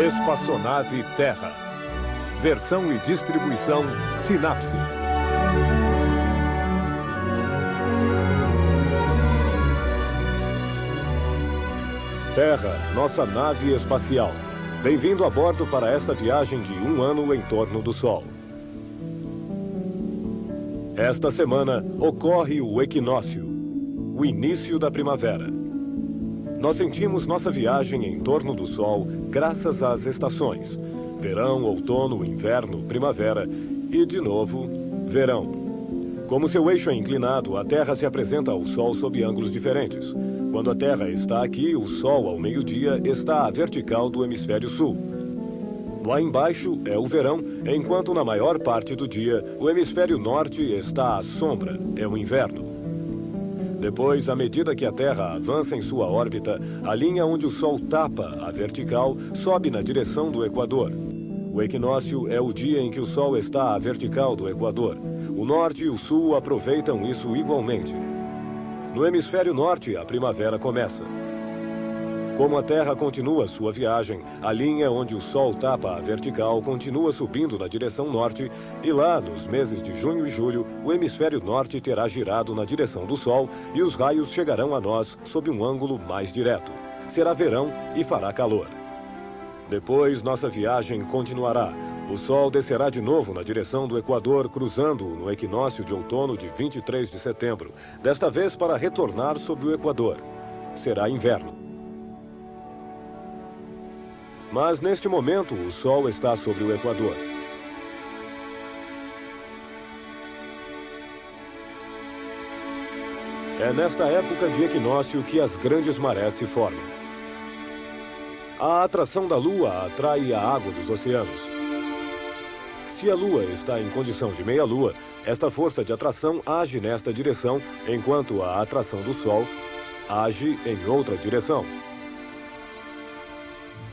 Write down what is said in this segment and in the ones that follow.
Espaçonave Terra. Versão e distribuição Sinapse. Terra, nossa nave espacial. Bem-vindo a bordo para esta viagem de 1 ano em torno do Sol. Esta semana ocorre o equinócio, o início da primavera. Nós sentimos nossa viagem em torno do Sol graças às estações: verão, outono, inverno, primavera e, de novo, verão. Como seu eixo é inclinado, a Terra se apresenta ao Sol sob ângulos diferentes. Quando a Terra está aqui, o Sol, ao meio-dia, está à vertical do hemisfério sul. Lá embaixo é o verão, enquanto na maior parte do dia, o hemisfério norte está à sombra, é o inverno. Depois, à medida que a Terra avança em sua órbita, a linha onde o Sol tapa a vertical sobe na direção do Equador. O equinócio é o dia em que o Sol está à vertical do Equador. O norte e o sul aproveitam isso igualmente. No hemisfério norte, a primavera começa. Como a Terra continua sua viagem, a linha onde o Sol tapa a vertical continua subindo na direção norte e lá, nos meses de junho e julho, o hemisfério norte terá girado na direção do Sol e os raios chegarão a nós sob um ângulo mais direto. Será verão e fará calor. Depois, nossa viagem continuará. O Sol descerá de novo na direção do Equador, cruzando-o no equinócio de outono de 23 de setembro, desta vez para retornar sobre o Equador. Será inverno. Mas, neste momento, o Sol está sobre o Equador. É nesta época de equinócio que as grandes marés se formam. A atração da Lua atrai a água dos oceanos. Se a Lua está em condição de meia-lua, esta força de atração age nesta direção, enquanto a atração do Sol age em outra direção.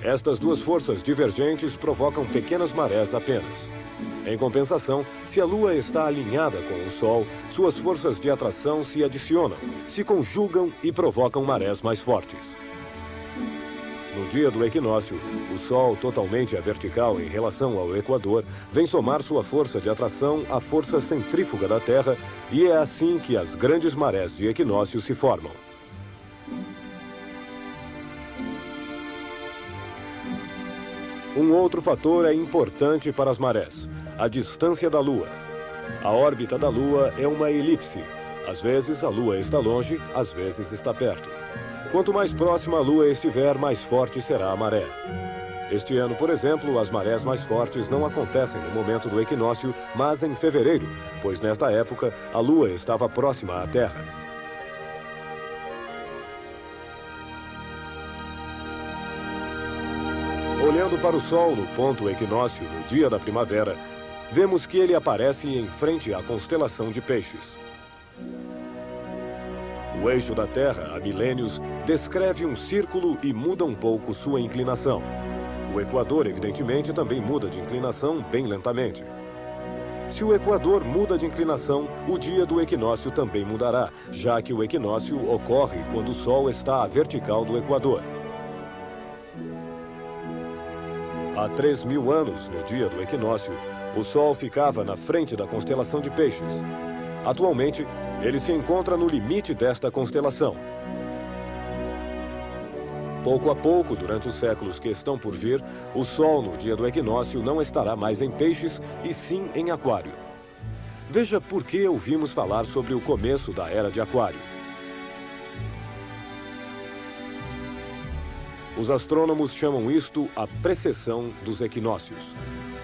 Estas duas forças divergentes provocam pequenas marés apenas. Em compensação, se a Lua está alinhada com o Sol, suas forças de atração se adicionam, se conjugam e provocam marés mais fortes. No dia do equinócio, o Sol, totalmente à vertical em relação ao Equador, vem somar sua força de atração à força centrífuga da Terra, e é assim que as grandes marés de equinócio se formam. Um outro fator é importante para as marés: a distância da Lua. A órbita da Lua é uma elipse. Às vezes a Lua está longe, às vezes está perto. Quanto mais próxima a Lua estiver, mais forte será a maré. Este ano, por exemplo, as marés mais fortes não acontecem no momento do equinócio, mas em fevereiro, pois nesta época a Lua estava próxima à Terra. Olhando para o Sol no ponto equinócio, no dia da primavera, vemos que ele aparece em frente à constelação de Peixes. O eixo da Terra, há milênios, descreve um círculo e muda um pouco sua inclinação. O Equador, evidentemente, também muda de inclinação bem lentamente. Se o Equador muda de inclinação, o dia do equinócio também mudará, já que o equinócio ocorre quando o Sol está à vertical do Equador. Há 3.000 anos, no dia do equinócio, o Sol ficava na frente da constelação de Peixes. Atualmente, ele se encontra no limite desta constelação. Pouco a pouco, durante os séculos que estão por vir, o Sol, no dia do equinócio, não estará mais em Peixes, e sim em Aquário. Veja por que ouvimos falar sobre o começo da Era de Aquário. Os astrônomos chamam isto a precessão dos equinócios.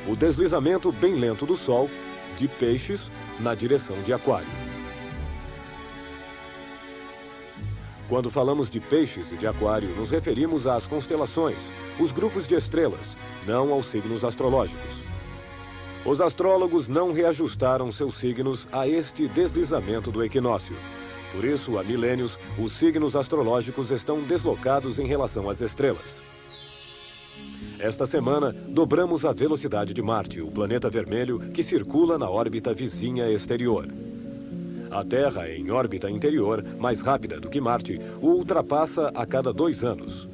O deslizamento bem lento do Sol, de Peixes, na direção de Aquário. Quando falamos de Peixes e de Aquário, nos referimos às constelações, os grupos de estrelas, não aos signos astrológicos. Os astrólogos não reajustaram seus signos a este deslizamento do equinócio. Por isso, há milênios, os signos astrológicos estão deslocados em relação às estrelas. Esta semana, dobramos a velocidade de Marte, o planeta vermelho que circula na órbita vizinha exterior. A Terra, em órbita interior, mais rápida do que Marte, o ultrapassa a cada 2 anos.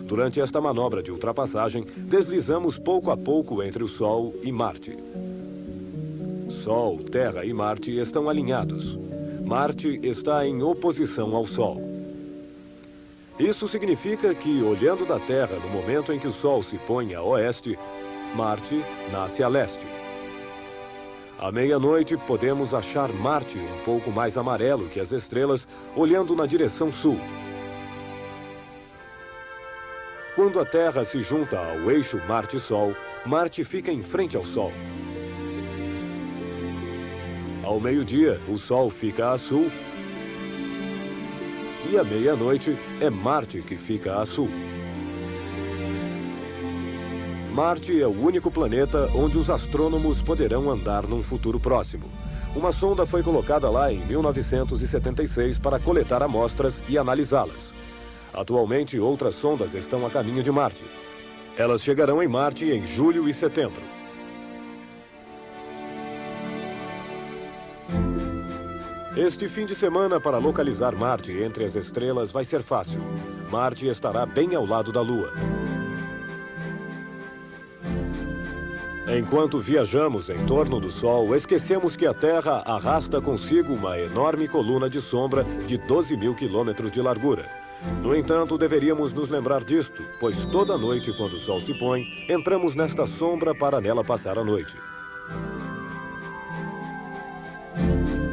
Durante esta manobra de ultrapassagem, deslizamos pouco a pouco entre o Sol e Marte. Sol, Terra e Marte estão alinhados. Marte está em oposição ao Sol. Isso significa que, olhando da Terra no momento em que o Sol se põe a oeste, Marte nasce a leste. À meia-noite, podemos achar Marte um pouco mais amarelo que as estrelas, olhando na direção sul. Quando a Terra se junta ao eixo Marte-Sol, Marte fica em frente ao Sol. Ao meio-dia, o Sol fica a sul e à meia-noite é Marte que fica a sul. Marte é o único planeta onde os astrônomos poderão andar num futuro próximo. Uma sonda foi colocada lá em 1976 para coletar amostras e analisá-las. Atualmente, outras sondas estão a caminho de Marte. Elas chegarão em Marte em julho e setembro. Este fim de semana para localizar Marte entre as estrelas vai ser fácil. Marte estará bem ao lado da Lua. Enquanto viajamos em torno do Sol, esquecemos que a Terra arrasta consigo uma enorme coluna de sombra de 12.000 quilômetros de largura. No entanto, deveríamos nos lembrar disto, pois toda noite, quando o Sol se põe, entramos nesta sombra para nela passar a noite.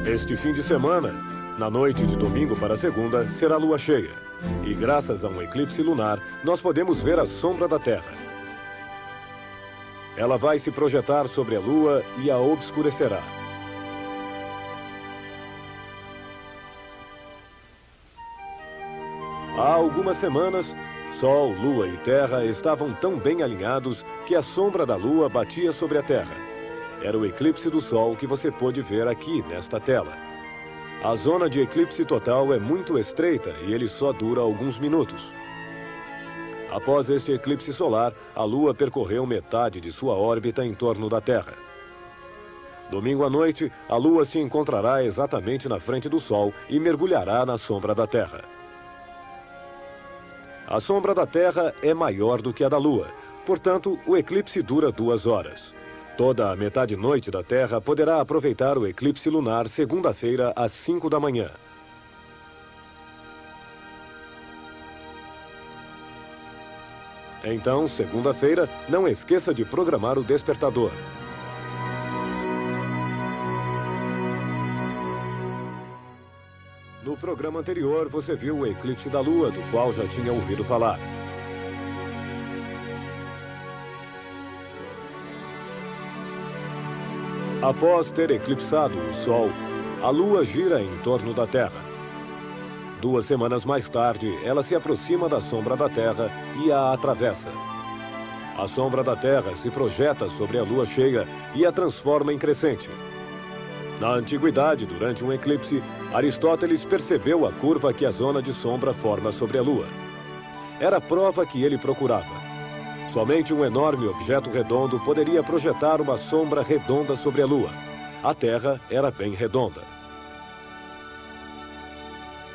Este fim de semana, na noite de domingo para segunda, será lua cheia. E graças a um eclipse lunar, nós podemos ver a sombra da Terra. Ela vai se projetar sobre a Lua e a obscurecerá. Há algumas semanas, Sol, Lua e Terra estavam tão bem alinhados que a sombra da Lua batia sobre a Terra. Era o eclipse do Sol que você pôde ver aqui nesta tela. A zona de eclipse total é muito estreita e ele só dura alguns minutos. Após este eclipse solar, a Lua percorreu metade de sua órbita em torno da Terra. Domingo à noite, a Lua se encontrará exatamente na frente do Sol e mergulhará na sombra da Terra. A sombra da Terra é maior do que a da Lua, portanto, o eclipse dura 2 horas. Toda a metade-noite da Terra poderá aproveitar o eclipse lunar segunda-feira às 5 da manhã. Então, segunda-feira, não esqueça de programar o despertador. No programa anterior, você viu o eclipse da Lua, do qual já tinha ouvido falar. Após ter eclipsado o Sol, a Lua gira em torno da Terra. 2 semanas mais tarde, ela se aproxima da sombra da Terra e a atravessa. A sombra da Terra se projeta sobre a Lua cheia e a transforma em crescente. Na antiguidade, durante um eclipse, Aristóteles percebeu a curva que a zona de sombra forma sobre a Lua. Era a prova que ele procurava. Somente um enorme objeto redondo poderia projetar uma sombra redonda sobre a Lua. A Terra era bem redonda.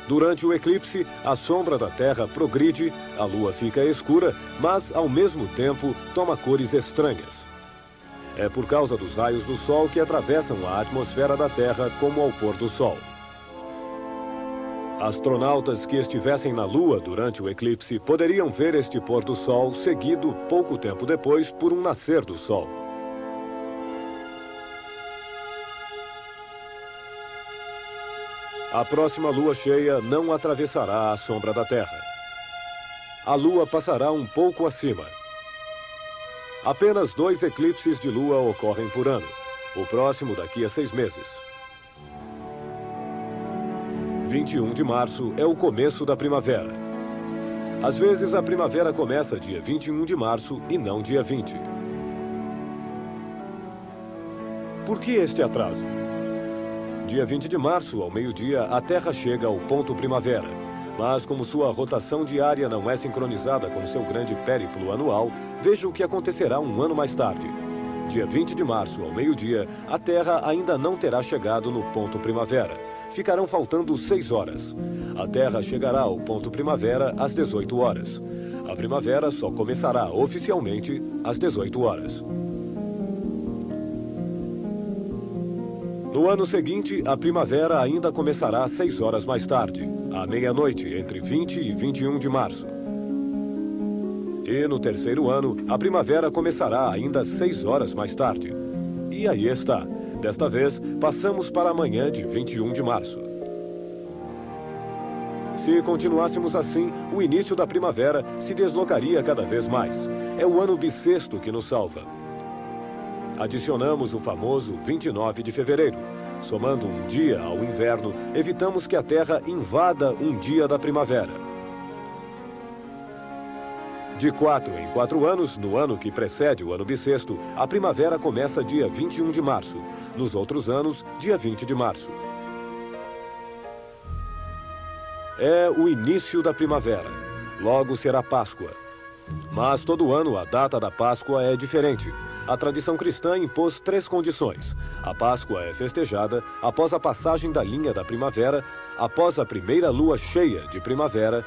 Durante o eclipse, a sombra da Terra progride, a Lua fica escura, mas, ao mesmo tempo, toma cores estranhas. É por causa dos raios do Sol que atravessam a atmosfera da Terra como ao pôr do Sol. Astronautas que estivessem na Lua durante o eclipse poderiam ver este pôr do Sol seguido, pouco tempo depois, por um nascer do Sol. A próxima lua cheia não atravessará a sombra da Terra. A Lua passará um pouco acima. Apenas 2 eclipses de Lua ocorrem por ano. O próximo daqui a 6 meses. 21 de março é o começo da primavera. Às vezes a primavera começa dia 21 de março e não dia 20. Por que este atraso? Dia 20 de março, ao meio-dia, a Terra chega ao ponto primavera. Mas como sua rotação diária não é sincronizada com seu grande périplo anual, veja o que acontecerá um ano mais tarde. Dia 20 de março, ao meio-dia, a Terra ainda não terá chegado no ponto primavera. Ficarão faltando 6 horas. A Terra chegará ao ponto primavera às 18 horas. A primavera só começará oficialmente às 18 horas. No ano seguinte, a primavera ainda começará 6 horas mais tarde, à meia-noite, entre 20 e 21 de março. E no terceiro ano, a primavera começará ainda 6 horas mais tarde. E aí está. Desta vez, passamos para a manhã de 21 de março. Se continuássemos assim, o início da primavera se deslocaria cada vez mais. É o ano bissexto que nos salva. Adicionamos o famoso 29 de fevereiro. Somando um dia ao inverno, evitamos que a Terra invada um dia da primavera. De 4 em 4 anos, no ano que precede o ano bissexto, a primavera começa dia 21 de março. Nos outros anos, dia 20 de março. É o início da primavera. Logo será Páscoa. Mas todo ano a data da Páscoa é diferente. A tradição cristã impôs 3 condições. A Páscoa é festejada após a passagem da linha da primavera, após a primeira lua cheia de primavera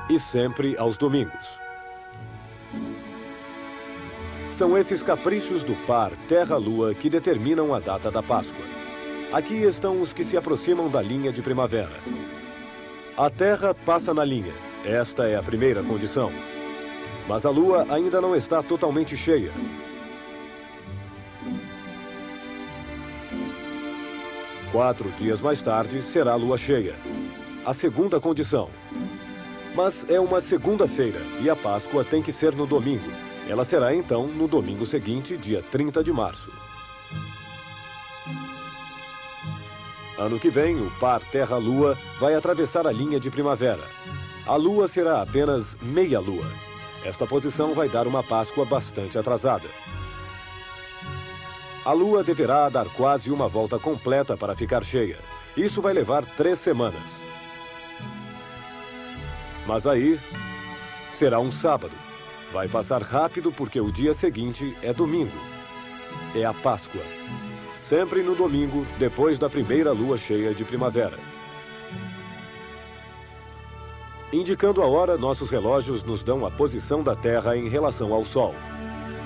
e sempre aos domingos. São esses caprichos do par Terra-Lua que determinam a data da Páscoa. Aqui estão os que se aproximam da linha de primavera. A Terra passa na linha. Esta é a primeira condição. Mas a Lua ainda não está totalmente cheia. Quatro dias mais tarde será a Lua cheia. A segunda condição. Mas é uma segunda-feira e a Páscoa tem que ser no domingo. Ela será então no domingo seguinte, dia 30 de março. Ano que vem, o par Terra-Lua vai atravessar a linha de primavera. A Lua será apenas meia-lua. Esta posição vai dar uma Páscoa bastante atrasada. A Lua deverá dar quase uma volta completa para ficar cheia. Isso vai levar 3 semanas. Mas aí, será um sábado. Vai passar rápido porque o dia seguinte é domingo. É a Páscoa. Sempre no domingo, depois da primeira lua cheia de primavera. Indicando a hora, nossos relógios nos dão a posição da Terra em relação ao Sol.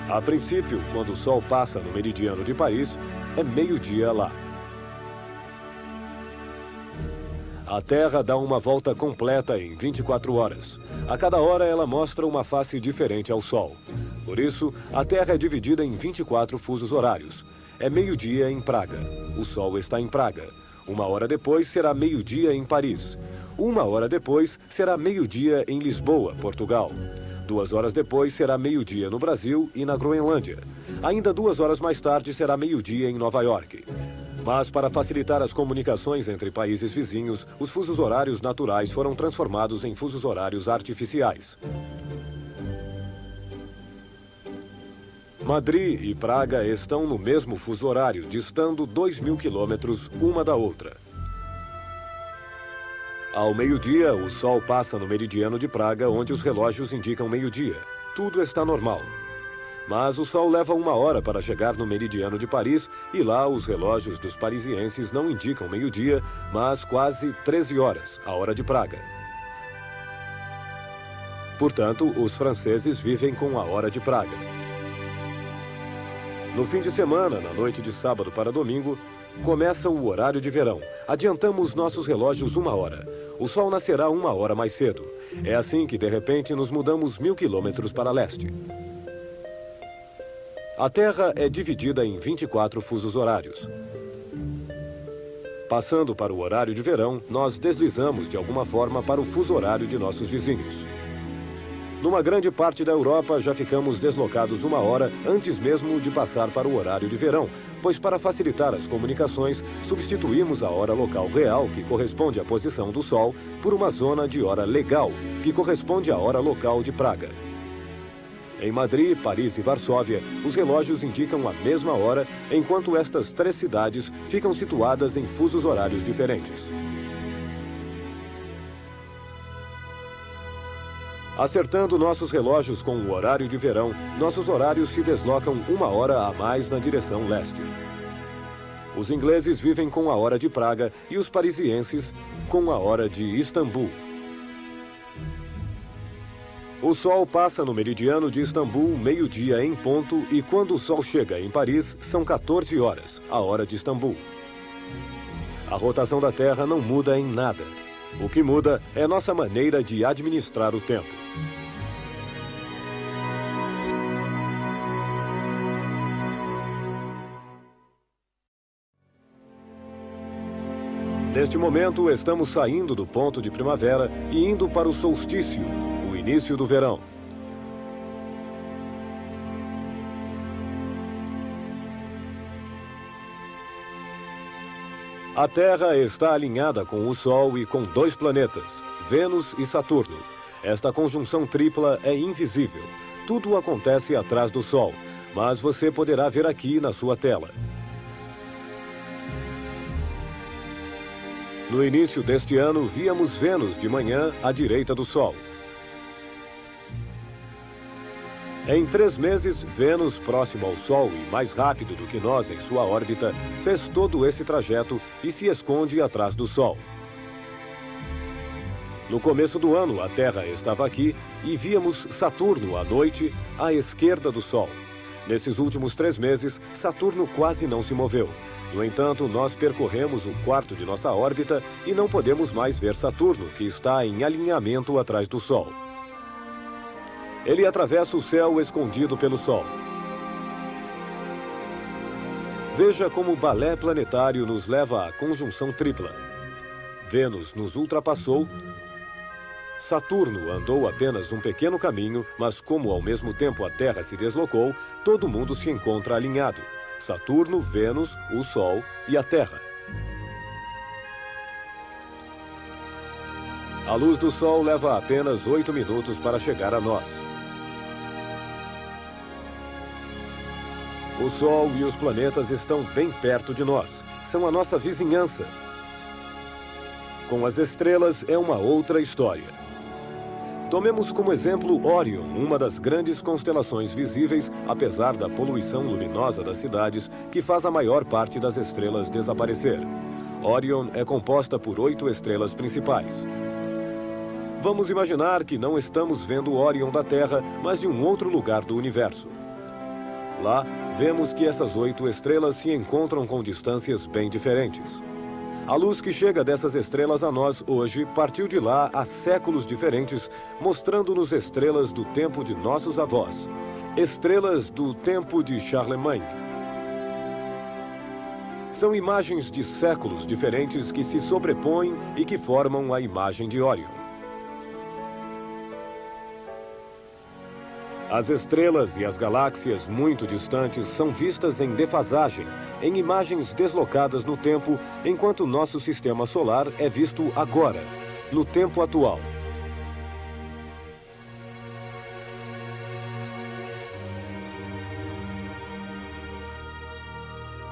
A princípio, quando o Sol passa no meridiano de Paris, é meio-dia lá. A Terra dá uma volta completa em 24 horas. A cada hora ela mostra uma face diferente ao Sol. Por isso, a Terra é dividida em 24 fusos horários. É meio-dia em Praga. O Sol está em Praga. 1 hora depois será meio-dia em Paris. 1 hora depois será meio-dia em Lisboa, Portugal. 2 horas depois será meio-dia no Brasil e na Groenlândia. Ainda 2 horas mais tarde será meio-dia em Nova York. Mas para facilitar as comunicações entre países vizinhos, os fusos horários naturais foram transformados em fusos horários artificiais. Madrid e Praga estão no mesmo fuso horário, distando 2.000 quilômetros uma da outra. Ao meio-dia, o Sol passa no meridiano de Praga, onde os relógios indicam meio-dia. Tudo está normal. Mas o Sol leva 1 hora para chegar no meridiano de Paris e lá os relógios dos parisienses não indicam meio-dia, mas quase 13 horas, a hora de Praga. Portanto, os franceses vivem com a hora de Praga. No fim de semana, na noite de sábado para domingo, começa o horário de verão. Adiantamos nossos relógios 1 hora. O Sol nascerá 1 hora mais cedo. É assim que, de repente, nos mudamos 1.000 quilômetros para leste. A Terra é dividida em 24 fusos horários. Passando para o horário de verão, nós deslizamos de alguma forma para o fuso horário de nossos vizinhos. Numa grande parte da Europa, já ficamos deslocados 1 hora antes mesmo de passar para o horário de verão, pois para facilitar as comunicações, substituímos a hora local real, que corresponde à posição do Sol, por uma zona de hora legal, que corresponde à hora local de Praga. Em Madrid, Paris e Varsóvia, os relógios indicam a mesma hora, enquanto estas 3 cidades ficam situadas em fusos horários diferentes. Acertando nossos relógios com o horário de verão, nossos horários se deslocam 1 hora a mais na direção leste. Os ingleses vivem com a hora de Praga e os parisienses com a hora de Istambul. O Sol passa no meridiano de Istambul meio-dia em ponto e quando o Sol chega em Paris são 14 horas, a hora de Istambul. A rotação da Terra não muda em nada. O que muda é nossa maneira de administrar o tempo. Neste momento, estamos saindo do ponto de primavera e indo para o solstício, o início do verão. A Terra está alinhada com o Sol e com dois planetas, Vênus e Saturno. Esta conjunção tripla é invisível. Tudo acontece atrás do Sol, mas você poderá ver aqui na sua tela. No início deste ano, víamos Vênus de manhã à direita do Sol. Em 3 meses, Vênus, próximo ao Sol e mais rápido do que nós em sua órbita, fez todo esse trajeto e se esconde atrás do Sol. No começo do ano, a Terra estava aqui e víamos Saturno à noite, à esquerda do Sol. Nesses últimos 3 meses, Saturno quase não se moveu. No entanto, nós percorremos um quarto de nossa órbita e não podemos mais ver Saturno, que está em alinhamento atrás do Sol. Ele atravessa o céu escondido pelo Sol. Veja como o balé planetário nos leva à conjunção tripla. Vênus nos ultrapassou. Saturno andou apenas um pequeno caminho, mas como ao mesmo tempo a Terra se deslocou, todo mundo se encontra alinhado. Saturno, Vênus, o Sol e a Terra. A luz do Sol leva apenas 8 minutos para chegar a nós. O Sol e os planetas estão bem perto de nós. São a nossa vizinhança. Com as estrelas é uma outra história. Tomemos como exemplo Órion, uma das grandes constelações visíveis, apesar da poluição luminosa das cidades, que faz a maior parte das estrelas desaparecer. Órion é composta por 8 estrelas principais. Vamos imaginar que não estamos vendo Órion da Terra, mas de um outro lugar do universo. Lá, vemos que essas 8 estrelas se encontram com distâncias bem diferentes. A luz que chega dessas estrelas a nós hoje partiu de lá há séculos diferentes, mostrando-nos estrelas do tempo de nossos avós. Estrelas do tempo de Charlemagne. São imagens de séculos diferentes que se sobrepõem e que formam a imagem de Órion. As estrelas e as galáxias muito distantes são vistas em defasagem, em imagens deslocadas no tempo, enquanto nosso sistema solar é visto agora, no tempo atual.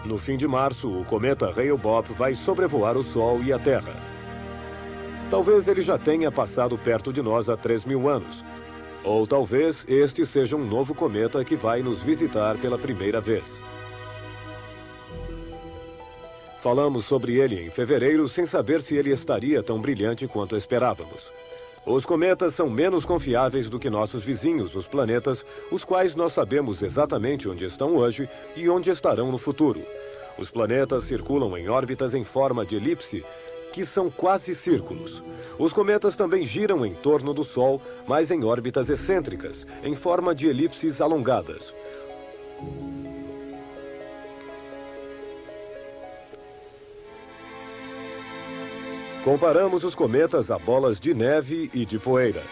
No fim de março, o cometa Hale-Bopp vai sobrevoar o Sol e a Terra. Talvez ele já tenha passado perto de nós há 3.000 anos. Ou talvez este seja um novo cometa que vai nos visitar pela primeira vez. Falamos sobre ele em fevereiro sem saber se ele estaria tão brilhante quanto esperávamos. Os cometas são menos confiáveis do que nossos vizinhos, os planetas, os quais nós sabemos exatamente onde estão hoje e onde estarão no futuro. Os planetas circulam em órbitas em forma de elipse, que são quase círculos. Os cometas também giram em torno do Sol, mas em órbitas excêntricas, em forma de elipses alongadas. Comparamos os cometas a bolas de neve e de poeira.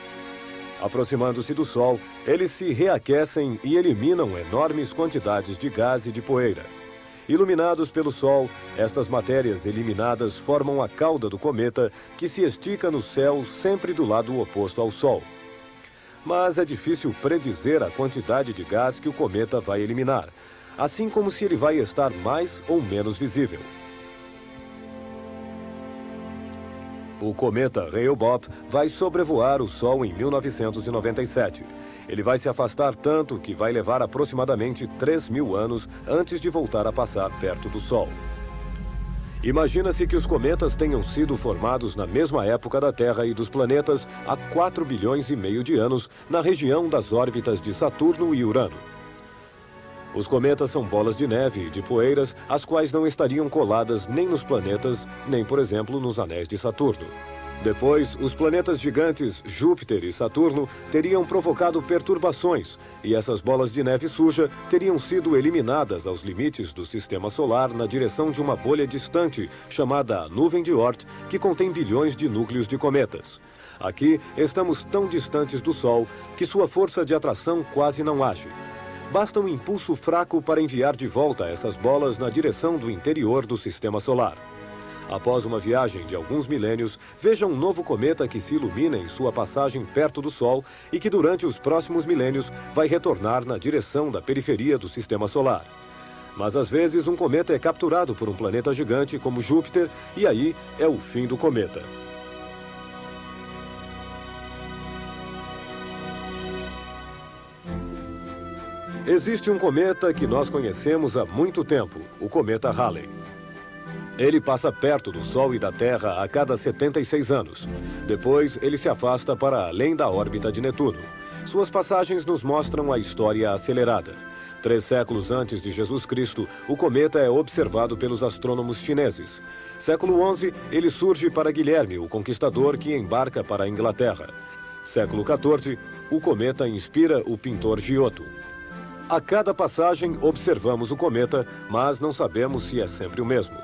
Aproximando-se do Sol, eles se reaquecem e eliminam enormes quantidades de gás e de poeira. Iluminados pelo Sol, estas matérias eliminadas formam a cauda do cometa, que se estica no céu sempre do lado oposto ao Sol. Mas é difícil predizer a quantidade de gás que o cometa vai eliminar, assim como se ele vai estar mais ou menos visível. O cometa Hale-Bopp vai sobrevoar o Sol em 1997. Ele vai se afastar tanto que vai levar aproximadamente 3.000 anos antes de voltar a passar perto do Sol. Imagina-se que os cometas tenham sido formados na mesma época da Terra e dos planetas há 4 bilhões e meio de anos na região das órbitas de Saturno e Urano. Os cometas são bolas de neve e de poeiras, as quais não estariam coladas nem nos planetas, nem, por exemplo, nos anéis de Saturno. Depois, os planetas gigantes Júpiter e Saturno teriam provocado perturbações, e essas bolas de neve suja teriam sido eliminadas aos limites do Sistema Solar na direção de uma bolha distante, chamada nuvem de Oort, que contém bilhões de núcleos de cometas. Aqui, estamos tão distantes do Sol que sua força de atração quase não age. Basta um impulso fraco para enviar de volta essas bolas na direção do interior do Sistema Solar. Após uma viagem de alguns milênios, veja um novo cometa que se ilumina em sua passagem perto do Sol e que durante os próximos milênios vai retornar na direção da periferia do Sistema Solar. Mas às vezes um cometa é capturado por um planeta gigante como Júpiter e aí é o fim do cometa. Existe um cometa que nós conhecemos há muito tempo, o cometa Halley. Ele passa perto do Sol e da Terra a cada 76 anos. Depois, ele se afasta para além da órbita de Netuno. Suas passagens nos mostram a história acelerada. 3 séculos antes de Jesus Cristo, o cometa é observado pelos astrônomos chineses. Século XI, ele surge para Guilherme, o conquistador que embarca para a Inglaterra. Século XIV, o cometa inspira o pintor Giotto. A cada passagem, observamos o cometa, mas não sabemos se é sempre o mesmo.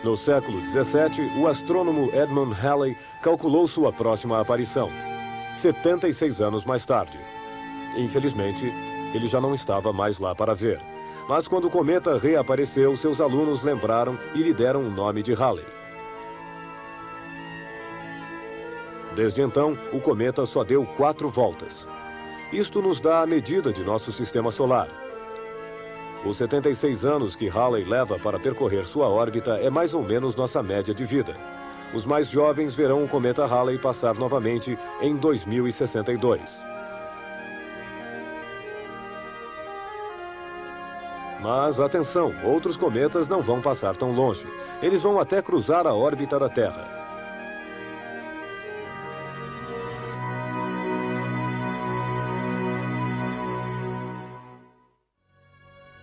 No século XVII, o astrônomo Edmund Halley calculou sua próxima aparição, 76 anos mais tarde. Infelizmente, ele já não estava mais lá para ver. Mas quando o cometa reapareceu, seus alunos lembraram e lhe deram o nome de Halley. Desde então, o cometa só deu 4 voltas. Isto nos dá a medida de nosso sistema solar. Os 76 anos que Halley leva para percorrer sua órbita é mais ou menos nossa média de vida. Os mais jovens verão o cometa Halley passar novamente em 2062. Mas, atenção, outros cometas não vão passar tão longe. Eles vão até cruzar a órbita da Terra.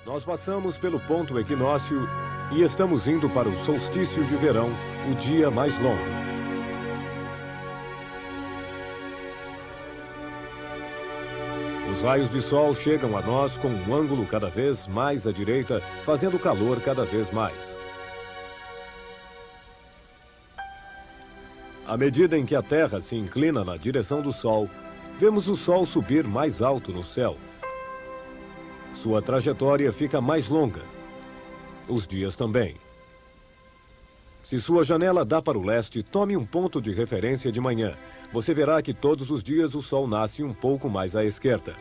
Nós passamos pelo ponto equinócio e estamos indo para o solstício de verão, o dia mais longo. Os raios de sol chegam a nós com um ângulo cada vez mais à direita, fazendo calor cada vez mais. À medida em que a Terra se inclina na direção do Sol, vemos o Sol subir mais alto no céu. Sua trajetória fica mais longa. Os dias também. Se sua janela dá para o leste, tome um ponto de referência de manhã. Você verá que todos os dias o Sol nasce um pouco mais à esquerda.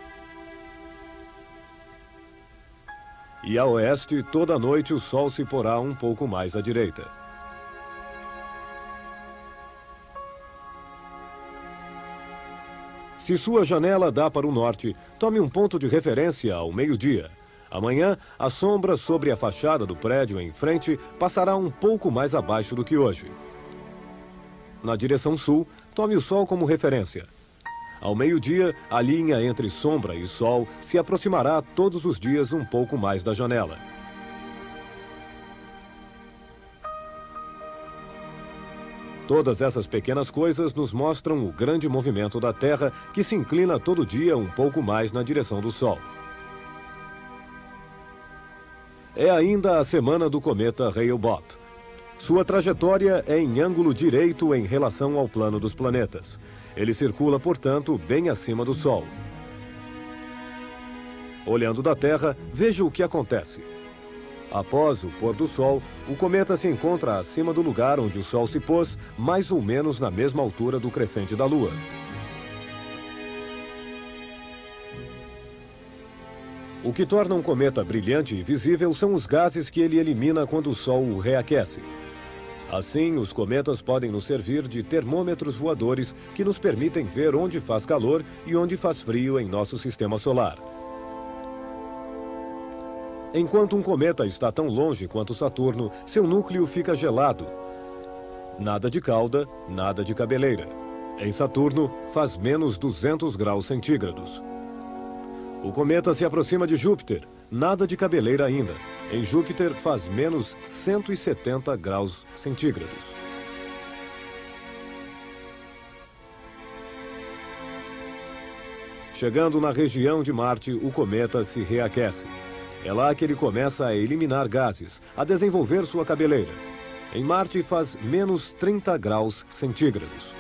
E a oeste, toda noite o Sol se porá um pouco mais à direita. Se sua janela dá para o norte, tome um ponto de referência ao meio-dia. Amanhã, a sombra sobre a fachada do prédio em frente passará um pouco mais abaixo do que hoje. Na direção sul, tome o Sol como referência. Ao meio-dia, a linha entre sombra e Sol se aproximará todos os dias um pouco mais da janela. Todas essas pequenas coisas nos mostram o grande movimento da Terra que se inclina todo dia um pouco mais na direção do Sol. É ainda a semana do cometa Hale-Bopp. Sua trajetória é em ângulo direito em relação ao plano dos planetas. Ele circula, portanto, bem acima do Sol. Olhando da Terra, veja o que acontece. Após o pôr do Sol, o cometa se encontra acima do lugar onde o Sol se pôs, mais ou menos na mesma altura do crescente da Lua. O que torna um cometa brilhante e visível são os gases que ele elimina quando o Sol o reaquece. Assim, os cometas podem nos servir de termômetros voadores que nos permitem ver onde faz calor e onde faz frio em nosso sistema solar. Enquanto um cometa está tão longe quanto Saturno, seu núcleo fica gelado. Nada de cauda, nada de cabeleira. Em Saturno, faz menos 200 graus centígrados. O cometa se aproxima de Júpiter, nada de cabeleira ainda. Em Júpiter, faz menos 170 graus centígrados. Chegando na região de Marte, o cometa se reaquece. É lá que ele começa a eliminar gases, a desenvolver sua cabeleira. Em Marte, faz menos 30 graus centígrados.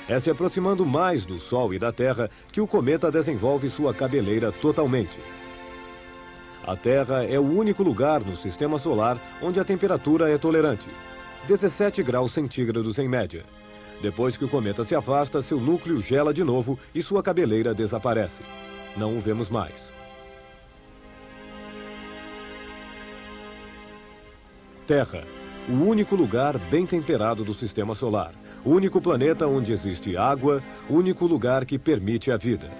É se aproximando mais do Sol e da Terra que o cometa desenvolve sua cabeleira totalmente. A Terra é o único lugar no Sistema Solar onde a temperatura é tolerante, 17 graus centígrados em média. Depois que o cometa se afasta, seu núcleo gela de novo e sua cabeleira desaparece. Não o vemos mais. Terra, o único lugar bem temperado do Sistema Solar. O único planeta onde existe água, o único lugar que permite a vida.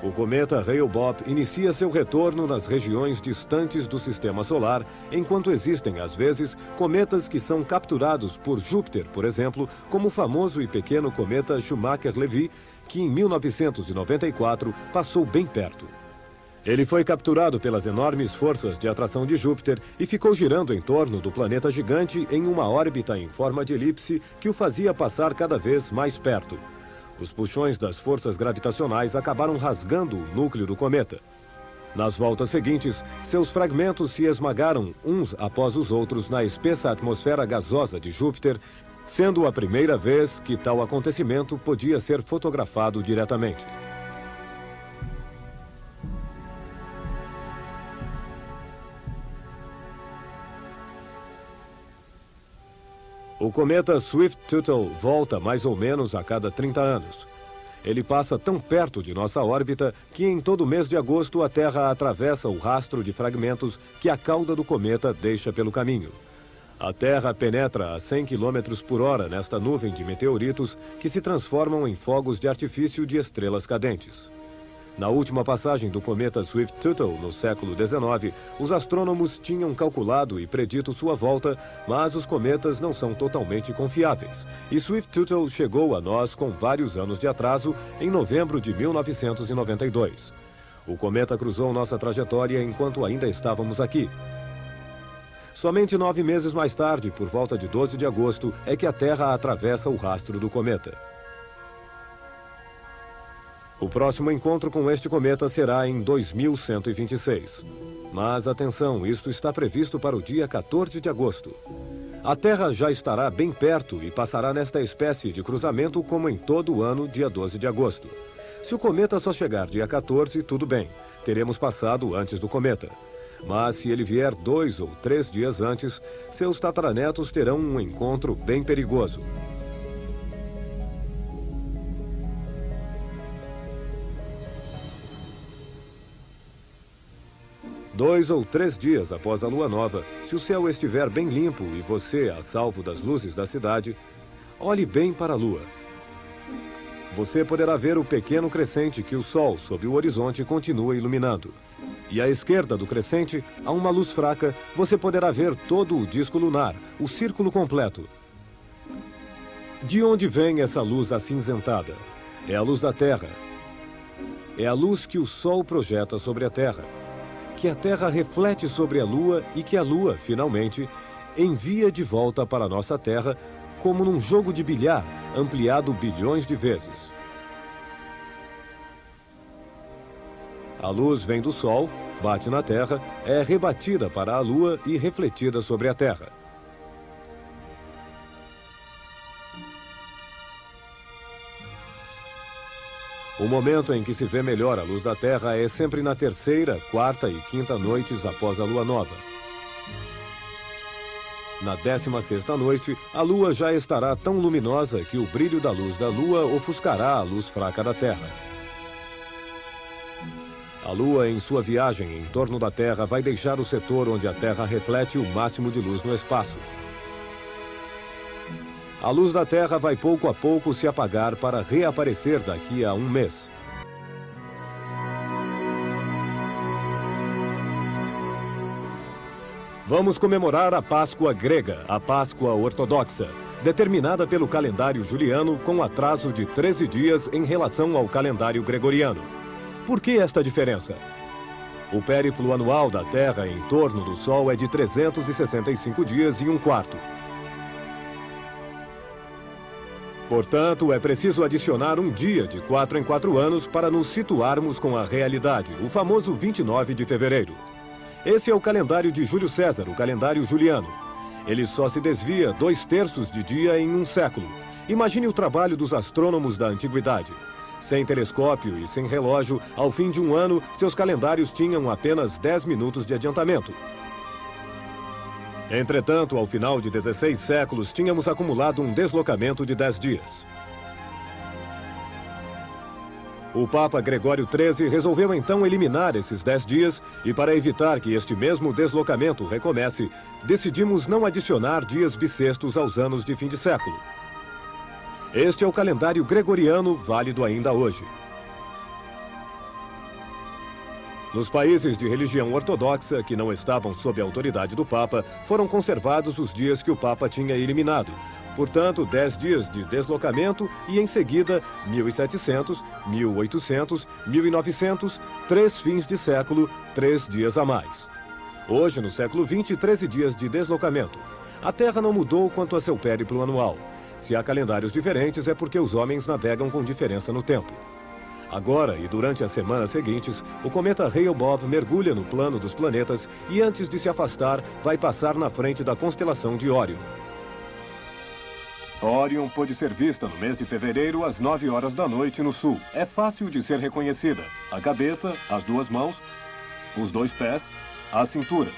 O cometa Hale-Bopp inicia seu retorno nas regiões distantes do Sistema Solar, enquanto existem, às vezes, cometas que são capturados por Júpiter, por exemplo, como o famoso e pequeno cometa Schumacher-Levy, que em 1994 passou bem perto. Ele foi capturado pelas enormes forças de atração de Júpiter e ficou girando em torno do planeta gigante em uma órbita em forma de elipse que o fazia passar cada vez mais perto. Os puxões das forças gravitacionais acabaram rasgando o núcleo do cometa. Nas voltas seguintes, seus fragmentos se esmagaram uns após os outros na espessa atmosfera gasosa de Júpiter, sendo a primeira vez que tal acontecimento podia ser fotografado diretamente. O cometa Swift-Tuttle volta mais ou menos a cada 30 anos. Ele passa tão perto de nossa órbita que em todo mês de agosto a Terra atravessa o rastro de fragmentos que a cauda do cometa deixa pelo caminho. A Terra penetra a 100 km por hora nesta nuvem de meteoritos que se transformam em fogos de artifício de estrelas cadentes. Na última passagem do cometa Swift-Tuttle no século XIX, os astrônomos tinham calculado e predito sua volta, mas os cometas não são totalmente confiáveis. E Swift-Tuttle chegou a nós com vários anos de atraso em novembro de 1992. O cometa cruzou nossa trajetória enquanto ainda estávamos aqui. Somente 9 meses mais tarde, por volta de 12 de agosto, é que a Terra atravessa o rastro do cometa. O próximo encontro com este cometa será em 2126. Mas atenção, isto está previsto para o dia 14 de agosto. A Terra já estará bem perto e passará nesta espécie de cruzamento como em todo o ano, dia 12 de agosto. Se o cometa só chegar dia 14, tudo bem. Teremos passado antes do cometa. Mas se ele vier 2 ou 3 dias antes, seus tataranetos terão um encontro bem perigoso. 2 ou 3 dias após a lua nova, se o céu estiver bem limpo e você a salvo das luzes da cidade, olhe bem para a lua. Você poderá ver o pequeno crescente que o sol, sob o horizonte, continua iluminando. E à esquerda do crescente, a uma luz fraca, você poderá ver todo o disco lunar, o círculo completo. De onde vem essa luz acinzentada? É a luz da Terra. É a luz que o Sol projeta sobre a Terra, que a Terra reflete sobre a Lua e que a Lua, finalmente, envia de volta para a nossa Terra como num jogo de bilhar, ampliado bilhões de vezes. A luz vem do Sol, bate na Terra, é rebatida para a Lua e refletida sobre a Terra. O momento em que se vê melhor a luz da Terra é sempre na terceira, quarta e quinta noites após a lua nova. Na 16ª noite, a lua já estará tão luminosa que o brilho da luz da lua ofuscará a luz fraca da Terra. A lua, em sua viagem em torno da Terra, vai deixar o setor onde a Terra reflete o máximo de luz no espaço. A luz da Terra vai pouco a pouco se apagar para reaparecer daqui a um mês. Vamos comemorar a Páscoa grega, a Páscoa ortodoxa, determinada pelo calendário juliano com atraso de 13 dias em relação ao calendário gregoriano. Por que esta diferença? O périplo anual da Terra em torno do Sol é de 365 dias e um quarto. Portanto, é preciso adicionar um dia de 4 em 4 anos para nos situarmos com a realidade, o famoso 29 de fevereiro. Esse é o calendário de Júlio César, o calendário juliano. Ele só se desvia 2/3 de dia em um século. Imagine o trabalho dos astrônomos da antiguidade. Sem telescópio e sem relógio, ao fim de um ano, seus calendários tinham apenas 10 minutos de adiantamento. Entretanto, ao final de 16 séculos, tínhamos acumulado um deslocamento de 10 dias. O Papa Gregório XIII resolveu então eliminar esses 10 dias e, para evitar que este mesmo deslocamento recomece, decidimos não adicionar dias bissextos aos anos de fim de século. Este é o calendário gregoriano, válido ainda hoje. Nos países de religião ortodoxa, que não estavam sob a autoridade do Papa, foram conservados os dias que o Papa tinha eliminado. Portanto, 10 dias de deslocamento e, em seguida, 1700, 1800, 1900, 3 fins de século, 3 dias a mais. Hoje, no século XX, 13 dias de deslocamento. A Terra não mudou quanto a seu périplo anual. Se há calendários diferentes, é porque os homens navegam com diferença no tempo. Agora e durante as semanas seguintes, o cometa Hale-Bopp mergulha no plano dos planetas e, antes de se afastar, vai passar na frente da constelação de Órion. Órion pôde ser vista no mês de fevereiro às 9 horas da noite no sul. É fácil de ser reconhecida. A cabeça, as 2 mãos, os 2 pés, a cintura.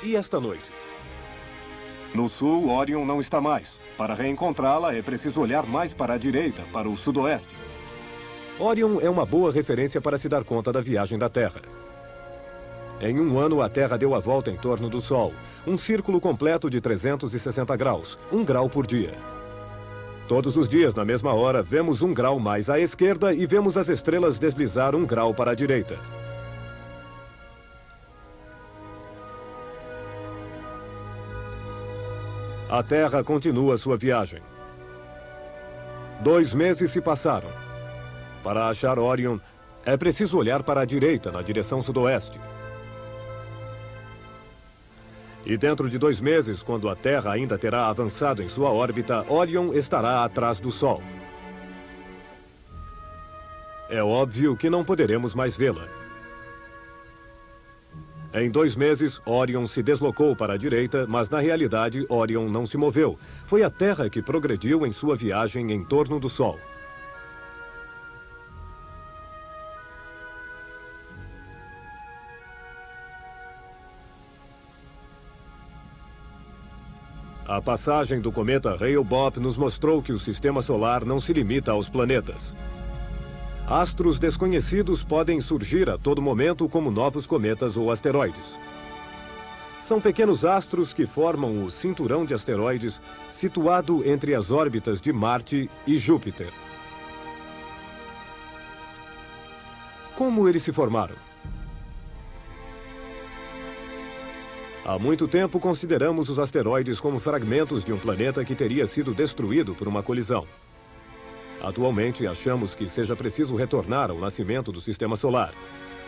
E esta noite? No sul, Órion não está mais. Para reencontrá-la, é preciso olhar mais para a direita, para o sudoeste. Órion é uma boa referência para se dar conta da viagem da Terra. Em um ano, a Terra deu a volta em torno do Sol. Um círculo completo de 360 graus, 1 grau por dia. Todos os dias, na mesma hora, vemos 1 grau mais à esquerda e vemos as estrelas deslizar 1 grau para a direita. A Terra continua sua viagem. 2 meses se passaram. Para achar Órion, é preciso olhar para a direita, na direção sudoeste. E dentro de 2 meses, quando a Terra ainda terá avançado em sua órbita, Órion estará atrás do Sol. É óbvio que não poderemos mais vê-la. Em 2 meses, Órion se deslocou para a direita, mas na realidade, Órion não se moveu. Foi a Terra que progrediu em sua viagem em torno do Sol. A passagem do cometa Hale-Bopp nos mostrou que o sistema solar não se limita aos planetas. Astros desconhecidos podem surgir a todo momento como novos cometas ou asteroides. São pequenos astros que formam o cinturão de asteroides situado entre as órbitas de Marte e Júpiter. Como eles se formaram? Há muito tempo consideramos os asteroides como fragmentos de um planeta que teria sido destruído por uma colisão. Atualmente, achamos que seja preciso retornar ao nascimento do Sistema Solar.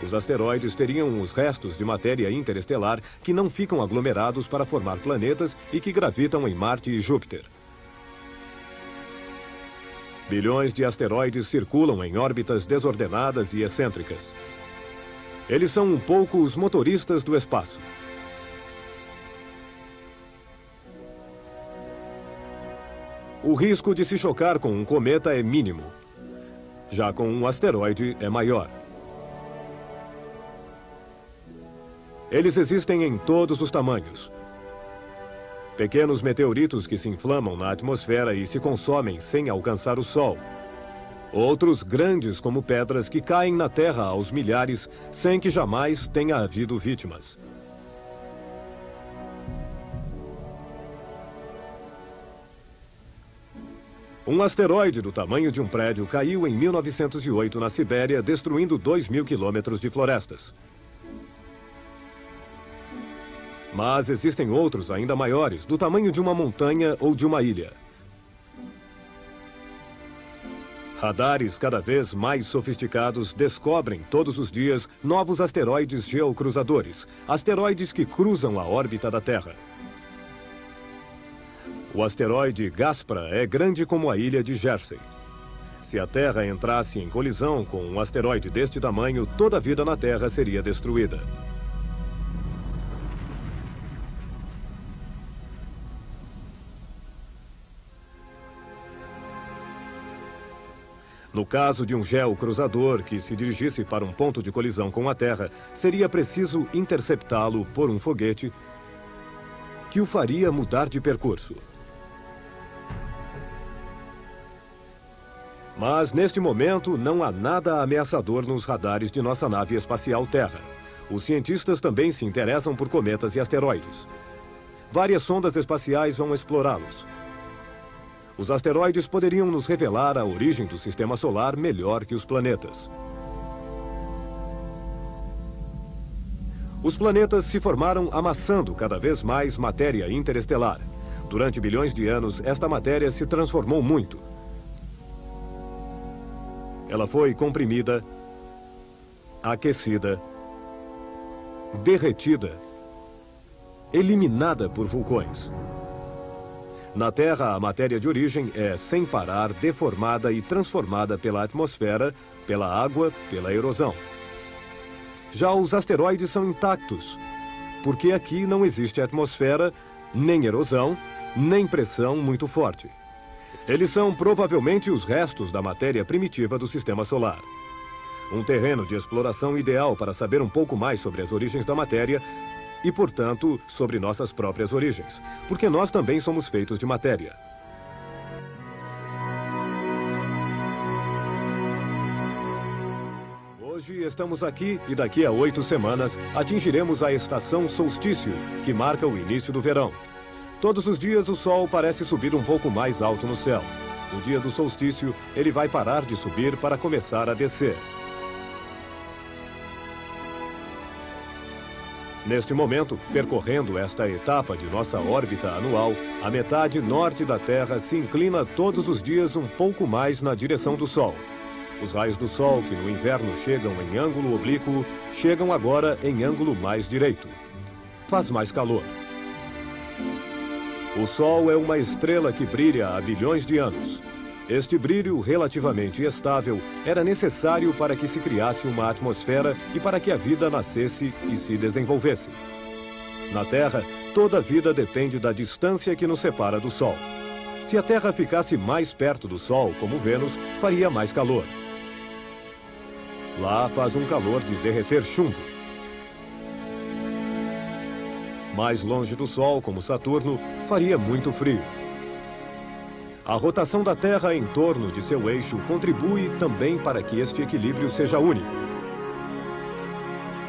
Os asteroides teriam os restos de matéria interestelar que não ficam aglomerados para formar planetas e que gravitam em Marte e Júpiter. Bilhões de asteroides circulam em órbitas desordenadas e excêntricas. Eles são um pouco os motoristas do espaço. O risco de se chocar com um cometa é mínimo. Já com um asteroide é maior. Eles existem em todos os tamanhos. Pequenos meteoritos que se inflamam na atmosfera e se consomem sem alcançar o Sol. Outros grandes como pedras que caem na Terra aos milhares sem que jamais tenha havido vítimas. Um asteroide do tamanho de um prédio caiu em 1908 na Sibéria, destruindo 2.000 quilômetros de florestas. Mas existem outros ainda maiores, do tamanho de uma montanha ou de uma ilha. Radares cada vez mais sofisticados descobrem todos os dias novos asteroides geocruzadores, asteroides que cruzam a órbita da Terra. O asteroide Gaspra é grande como a ilha de Jersey. Se a Terra entrasse em colisão com um asteroide deste tamanho, toda a vida na Terra seria destruída. No caso de um geocruzador que se dirigisse para um ponto de colisão com a Terra, seria preciso interceptá-lo por um foguete que o faria mudar de percurso. Mas, neste momento, não há nada ameaçador nos radares de nossa nave espacial Terra. Os cientistas também se interessam por cometas e asteroides. Várias sondas espaciais vão explorá-los. Os asteroides poderiam nos revelar a origem do sistema solar melhor que os planetas. Os planetas se formaram amassando cada vez mais matéria interestelar. Durante bilhões de anos, esta matéria se transformou muito. Ela foi comprimida, aquecida, derretida, eliminada por vulcões. Na Terra, a matéria de origem é, sem parar, deformada e transformada pela atmosfera, pela água, pela erosão. Já os asteroides são intactos, porque aqui não existe atmosfera, nem erosão, nem pressão muito forte. Eles são provavelmente os restos da matéria primitiva do Sistema Solar. Um terreno de exploração ideal para saber um pouco mais sobre as origens da matéria e, portanto, sobre nossas próprias origens, porque nós também somos feitos de matéria. Hoje estamos aqui e daqui a 8 semanas atingiremos a estação solstício, que marca o início do verão. Todos os dias o Sol parece subir um pouco mais alto no céu. No dia do solstício, ele vai parar de subir para começar a descer. Neste momento, percorrendo esta etapa de nossa órbita anual, a metade norte da Terra se inclina todos os dias um pouco mais na direção do Sol. Os raios do Sol, que no inverno chegam em ângulo oblíquo, chegam agora em ângulo mais direito. Faz mais calor. O Sol é uma estrela que brilha há bilhões de anos. Este brilho relativamente estável era necessário para que se criasse uma atmosfera e para que a vida nascesse e se desenvolvesse. Na Terra, toda a vida depende da distância que nos separa do Sol. Se a Terra ficasse mais perto do Sol, como Vênus, faria mais calor. Lá faz um calor de derreter chumbo. Mais longe do Sol, como Saturno, faria muito frio. A rotação da Terra em torno de seu eixo contribui também para que este equilíbrio seja único.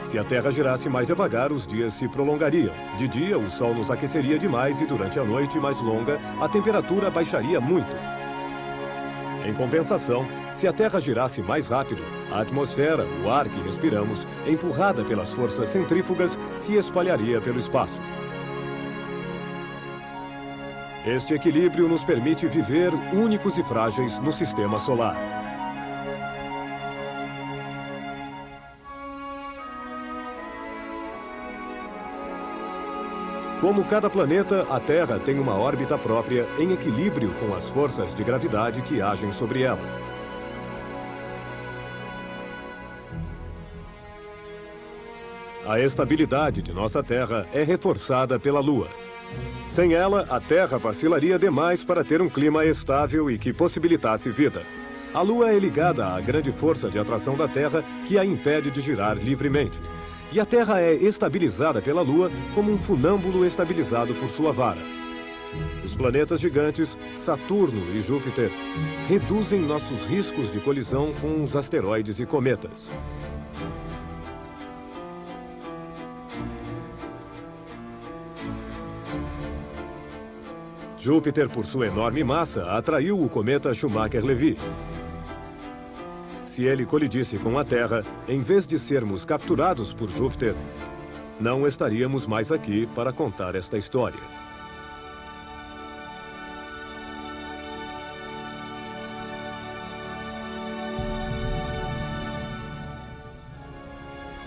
Se a Terra girasse mais devagar, os dias se prolongariam. De dia, o Sol nos aqueceria demais e durante a noite mais longa, a temperatura baixaria muito. Em compensação, se a Terra girasse mais rápido, a atmosfera, o ar que respiramos, empurrada pelas forças centrífugas, se espalharia pelo espaço. Este equilíbrio nos permite viver únicos e frágeis no Sistema Solar. Como cada planeta, a Terra tem uma órbita própria em equilíbrio com as forças de gravidade que agem sobre ela. A estabilidade de nossa Terra é reforçada pela Lua. Sem ela, a Terra vacilaria demais para ter um clima estável e que possibilitasse vida. A Lua é ligada à grande força de atração da Terra que a impede de girar livremente. E a Terra é estabilizada pela Lua como um funâmbulo estabilizado por sua vara. Os planetas gigantes, Saturno e Júpiter, reduzem nossos riscos de colisão com os asteroides e cometas. Júpiter, por sua enorme massa, atraiu o cometa Schumacher-Levy. Se ele colidisse com a Terra, em vez de sermos capturados por Júpiter, não estaríamos mais aqui para contar esta história.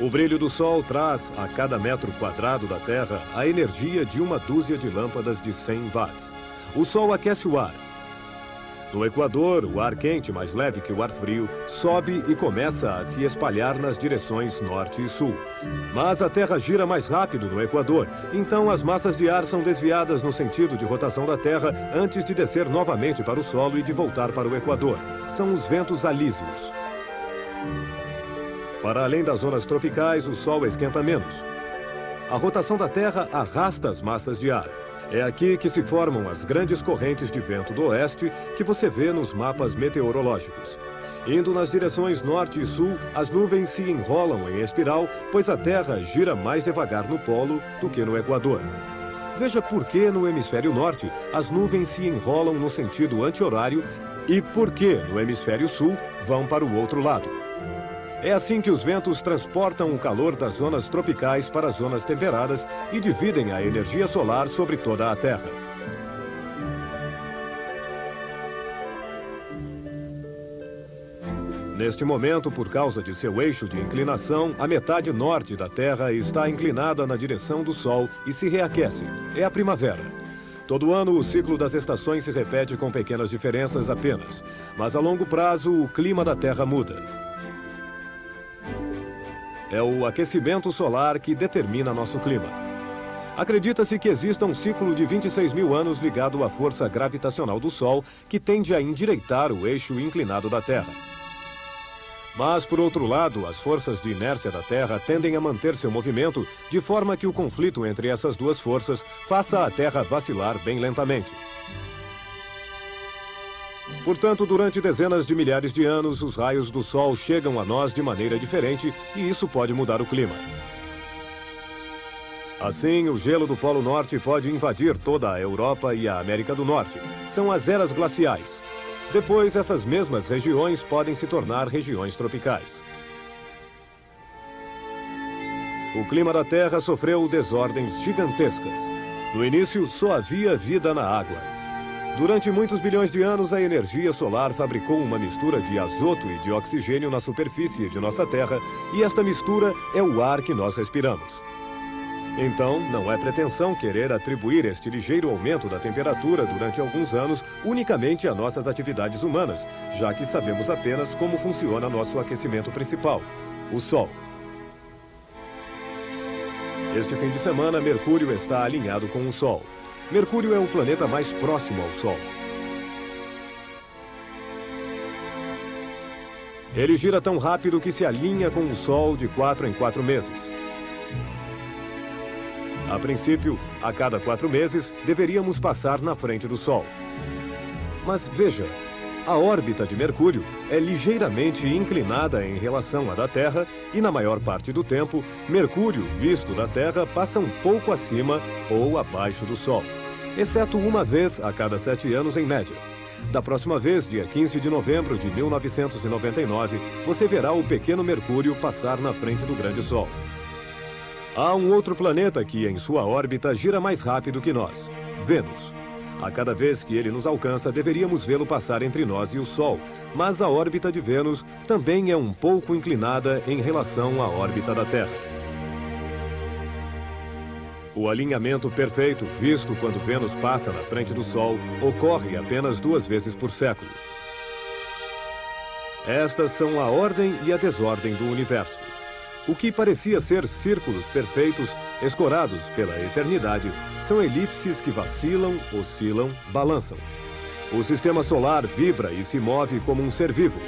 O brilho do Sol traz a cada metro quadrado da Terra a energia de uma dúzia de lâmpadas de 100 watts. O Sol aquece o ar. No Equador, o ar quente, mais leve que o ar frio, sobe e começa a se espalhar nas direções norte e sul. Mas a Terra gira mais rápido no Equador, então as massas de ar são desviadas no sentido de rotação da Terra antes de descer novamente para o solo e de voltar para o Equador. São os ventos alísios. Para além das zonas tropicais, o Sol esquenta menos. A rotação da Terra arrasta as massas de ar. É aqui que se formam as grandes correntes de vento do oeste que você vê nos mapas meteorológicos. Indo nas direções norte e sul, as nuvens se enrolam em espiral, pois a Terra gira mais devagar no polo do que no Equador. Veja por que no hemisfério norte as nuvens se enrolam no sentido anti-horário e por que no hemisfério sul vão para o outro lado. É assim que os ventos transportam o calor das zonas tropicais para as zonas temperadas e dividem a energia solar sobre toda a Terra. Neste momento, por causa de seu eixo de inclinação, a metade norte da Terra está inclinada na direção do Sol e se reaquece. É a primavera. Todo ano, o ciclo das estações se repete com pequenas diferenças apenas. Mas a longo prazo, o clima da Terra muda. É o aquecimento solar que determina nosso clima. Acredita-se que exista um ciclo de 26 mil anos ligado à força gravitacional do Sol, que tende a endireitar o eixo inclinado da Terra. Mas, por outro lado, as forças de inércia da Terra tendem a manter seu movimento, de forma que o conflito entre essas duas forças faça a Terra vacilar bem lentamente. Portanto, durante dezenas de milhares de anos, os raios do Sol chegam a nós de maneira diferente e isso pode mudar o clima. Assim, o gelo do Polo Norte pode invadir toda a Europa e a América do Norte. São as eras glaciais. Depois, essas mesmas regiões podem se tornar regiões tropicais. O clima da Terra sofreu desordens gigantescas. No início, só havia vida na água. Durante muitos bilhões de anos, a energia solar fabricou uma mistura de azoto e de oxigênio na superfície de nossa Terra, e esta mistura é o ar que nós respiramos. Então, não é pretensão querer atribuir este ligeiro aumento da temperatura durante alguns anos unicamente a nossas atividades humanas, já que sabemos apenas como funciona nosso aquecimento principal, o Sol. Este fim de semana, Mercúrio está alinhado com o Sol. Mercúrio é o planeta mais próximo ao Sol. Ele gira tão rápido que se alinha com o Sol de 4 em 4 meses. A princípio, a cada 4 meses, deveríamos passar na frente do Sol. Mas veja, a órbita de Mercúrio é ligeiramente inclinada em relação à da Terra e, na maior parte do tempo, Mercúrio, visto da Terra, passa um pouco acima ou abaixo do Sol, exceto uma vez a cada 7 anos em média. Da próxima vez, dia 15 de novembro de 1999, você verá o pequeno Mercúrio passar na frente do grande Sol. Há um outro planeta que, em sua órbita, gira mais rápido que nós, Vênus. A cada vez que ele nos alcança, deveríamos vê-lo passar entre nós e o Sol, mas a órbita de Vênus também é um pouco inclinada em relação à órbita da Terra. O alinhamento perfeito, visto quando Vênus passa na frente do Sol, ocorre apenas 2 vezes por século. Estas são a ordem e a desordem do universo. O que parecia ser círculos perfeitos, escorados pela eternidade, são elipses que vacilam, oscilam, balançam. O sistema solar vibra e se move como um ser vivo.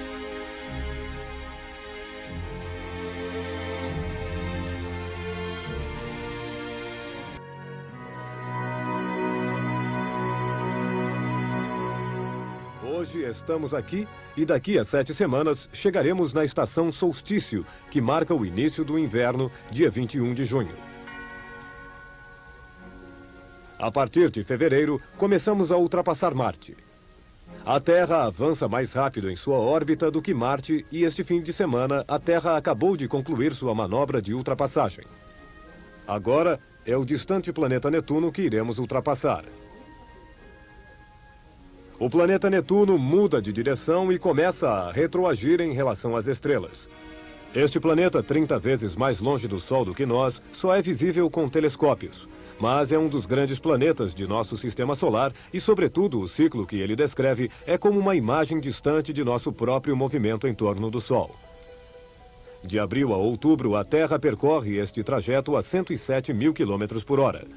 Hoje estamos aqui e daqui a 7 semanas chegaremos na estação solstício, que marca o início do inverno, dia 21 de junho. A partir de fevereiro, começamos a ultrapassar Marte. A Terra avança mais rápido em sua órbita do que Marte e este fim de semana a Terra acabou de concluir sua manobra de ultrapassagem. Agora é o distante planeta Netuno que iremos ultrapassar. O planeta Netuno muda de direção e começa a retroagir em relação às estrelas. Este planeta, 30 vezes mais longe do Sol do que nós, só é visível com telescópios. Mas é um dos grandes planetas de nosso sistema solar e, sobretudo, o ciclo que ele descreve é como uma imagem distante de nosso próprio movimento em torno do Sol. De abril a outubro, a Terra percorre este trajeto a 107 mil quilômetros por hora.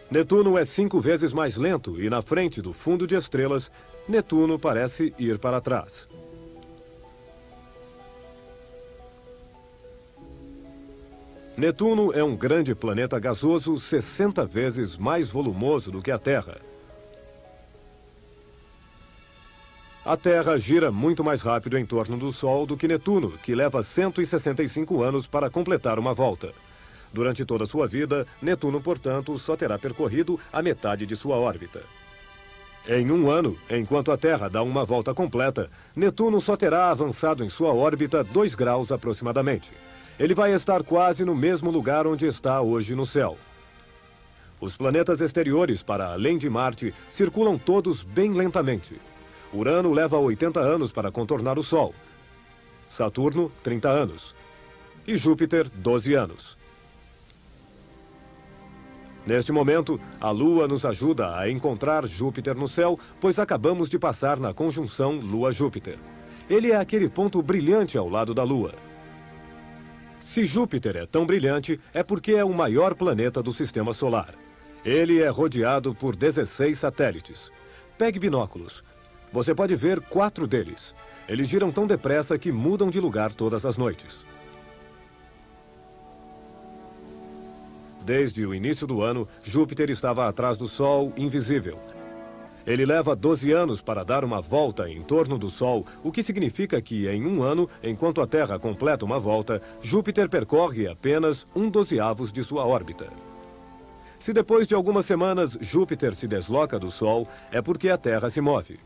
Netuno é 5 vezes mais lento e, na frente do fundo de estrelas, Netuno parece ir para trás. Netuno é um grande planeta gasoso 60 vezes mais volumoso do que a Terra. A Terra gira muito mais rápido em torno do Sol do que Netuno, que leva 165 anos para completar uma volta. Durante toda sua vida, Netuno, portanto, só terá percorrido a metade de sua órbita. Em um ano, enquanto a Terra dá uma volta completa, Netuno só terá avançado em sua órbita 2 graus aproximadamente. Ele vai estar quase no mesmo lugar onde está hoje no céu. Os planetas exteriores, para além de Marte, circulam todos bem lentamente. Urano leva 80 anos para contornar o Sol. Saturno, 30 anos. E Júpiter, 12 anos. Neste momento, a Lua nos ajuda a encontrar Júpiter no céu, pois acabamos de passar na conjunção Lua-Júpiter. Ele é aquele ponto brilhante ao lado da Lua. Se Júpiter é tão brilhante, é porque é o maior planeta do Sistema Solar. Ele é rodeado por 16 satélites. Pegue binóculos. Você pode ver 4 deles. Eles giram tão depressa que mudam de lugar todas as noites. Desde o início do ano, Júpiter estava atrás do Sol, invisível. Ele leva 12 anos para dar uma volta em torno do Sol, o que significa que, em um ano, enquanto a Terra completa uma volta, Júpiter percorre apenas 1/12 de sua órbita. Se depois de algumas semanas Júpiter se desloca do Sol, é porque a Terra se move.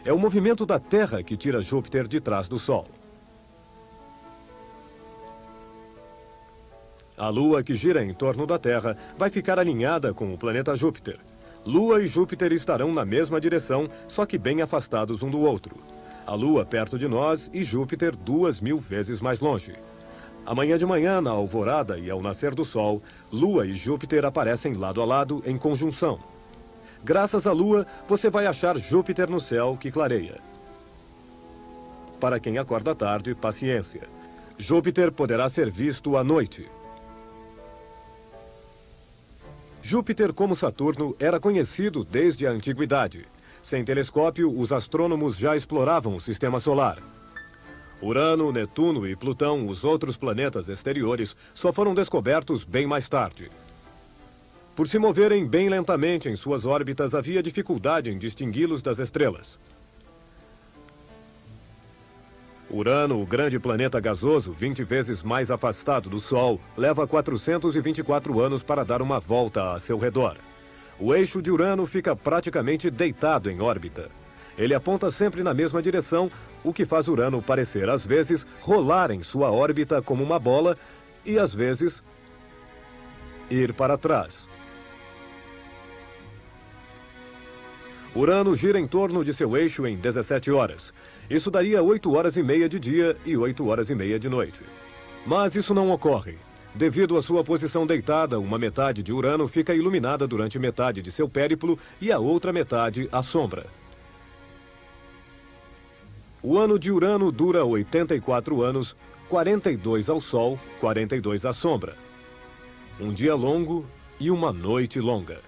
É o movimento da Terra que tira Júpiter de trás do Sol. A Lua, que gira em torno da Terra, vai ficar alinhada com o planeta Júpiter. Lua e Júpiter estarão na mesma direção, só que bem afastados um do outro. A Lua perto de nós e Júpiter 2.000 vezes mais longe. Amanhã de manhã, na alvorada e ao nascer do Sol, Lua e Júpiter aparecem lado a lado em conjunção. Graças à Lua, você vai achar Júpiter no céu que clareia. Para quem acorda tarde, paciência. Júpiter poderá ser visto à noite. Júpiter, como Saturno, era conhecido desde a antiguidade. Sem telescópio, os astrônomos já exploravam o sistema solar. Urano, Netuno e Plutão, os outros planetas exteriores, só foram descobertos bem mais tarde. Por se moverem bem lentamente em suas órbitas, havia dificuldade em distingui-los das estrelas. Urano, o grande planeta gasoso, 20 vezes mais afastado do Sol, leva 424 anos para dar uma volta a seu redor. O eixo de Urano fica praticamente deitado em órbita. Ele aponta sempre na mesma direção, o que faz Urano parecer, às vezes, rolar em sua órbita como uma bola e, às vezes, ir para trás. Urano gira em torno de seu eixo em 17 horas. Isso daria 8 horas e meia de dia e 8 horas e meia de noite. Mas isso não ocorre. Devido à sua posição deitada, uma metade de Urano fica iluminada durante metade de seu périplo e a outra metade à sombra. O ano de Urano dura 84 anos, 42 ao Sol, 42 à sombra. Um dia longo e uma noite longa.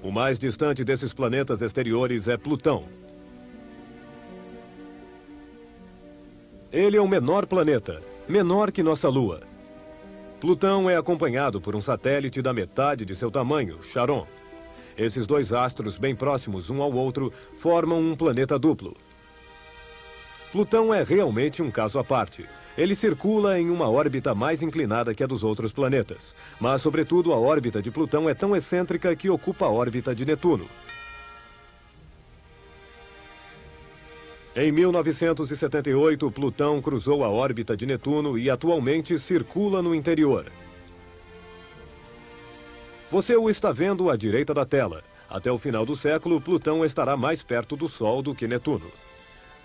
O mais distante desses planetas exteriores é Plutão. Ele é o menor planeta, menor que nossa Lua. Plutão é acompanhado por um satélite da metade de seu tamanho, Charon. Esses 2 astros bem próximos um ao outro formam um planeta duplo. Plutão é realmente um caso à parte. Ele circula em uma órbita mais inclinada que a dos outros planetas. Mas, sobretudo, a órbita de Plutão é tão excêntrica que ocupa a órbita de Netuno. Em 1978, Plutão cruzou a órbita de Netuno e atualmente circula no interior. Você o está vendo à direita da tela. Até o final do século, Plutão estará mais perto do Sol do que Netuno.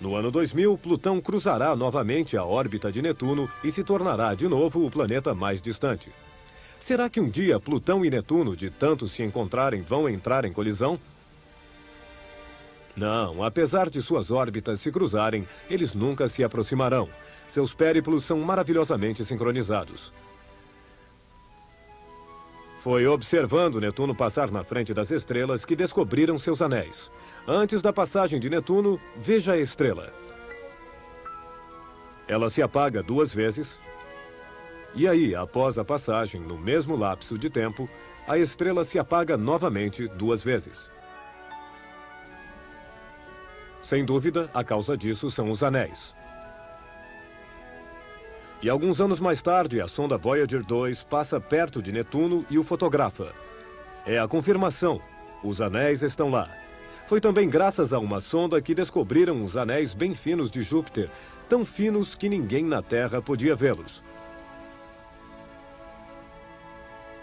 No ano 2000, Plutão cruzará novamente a órbita de Netuno e se tornará de novo o planeta mais distante. Será que um dia Plutão e Netuno, de tanto se encontrarem, vão entrar em colisão? Não, apesar de suas órbitas se cruzarem, eles nunca se aproximarão. Seus périplos são maravilhosamente sincronizados. Foi observando Netuno passar na frente das estrelas que descobriram seus anéis. Antes da passagem de Netuno, veja a estrela. Ela se apaga 2 vezes. E aí, após a passagem, no mesmo lapso de tempo, a estrela se apaga novamente 2 vezes. Sem dúvida, a causa disso são os anéis. E alguns anos mais tarde, a sonda Voyager 2 passa perto de Netuno e o fotografa. É a confirmação. Os anéis estão lá. Foi também graças a uma sonda que descobriram os anéis bem finos de Júpiter, tão finos que ninguém na Terra podia vê-los.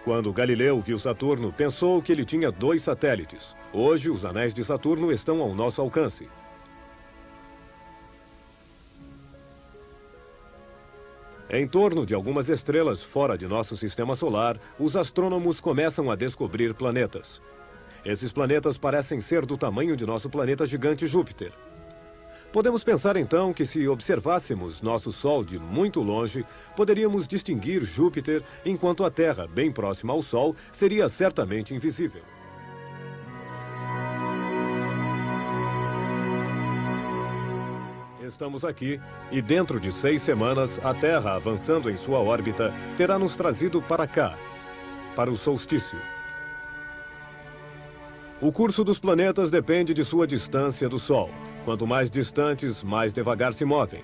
Quando Galileu viu Saturno, pensou que ele tinha 2 satélites. Hoje, os anéis de Saturno estão ao nosso alcance. Em torno de algumas estrelas fora de nosso sistema solar, os astrônomos começam a descobrir planetas. Esses planetas parecem ser do tamanho de nosso planeta gigante Júpiter. Podemos pensar então que se observássemos nosso Sol de muito longe, poderíamos distinguir Júpiter, enquanto a Terra, bem próxima ao Sol, seria certamente invisível. Estamos aqui e dentro de 6 semanas, a Terra, avançando em sua órbita, terá nos trazido para cá, para o solstício. O curso dos planetas depende de sua distância do Sol. Quanto mais distantes, mais devagar se movem.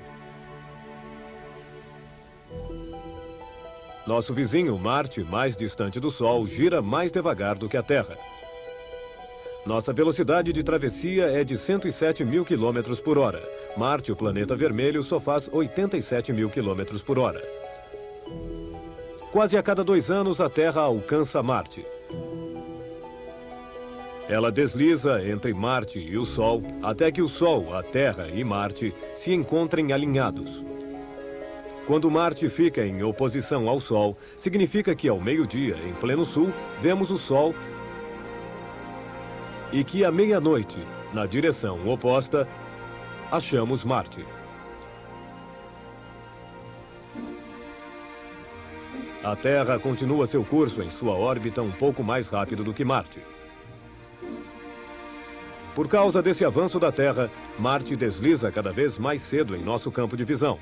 Nosso vizinho Marte, mais distante do Sol, gira mais devagar do que a Terra. Nossa velocidade de travessia é de 107 mil quilômetros por hora. Marte, o planeta vermelho, só faz 87 mil quilômetros por hora. Quase a cada 2 anos, a Terra alcança Marte. Ela desliza entre Marte e o Sol, até que o Sol, a Terra e Marte se encontrem alinhados. Quando Marte fica em oposição ao Sol, significa que ao meio-dia, em pleno sul, vemos o Sol e que à meia-noite, na direção oposta, achamos Marte. A Terra continua seu curso em sua órbita um pouco mais rápido do que Marte. Por causa desse avanço da Terra, Marte desliza cada vez mais cedo em nosso campo de visão.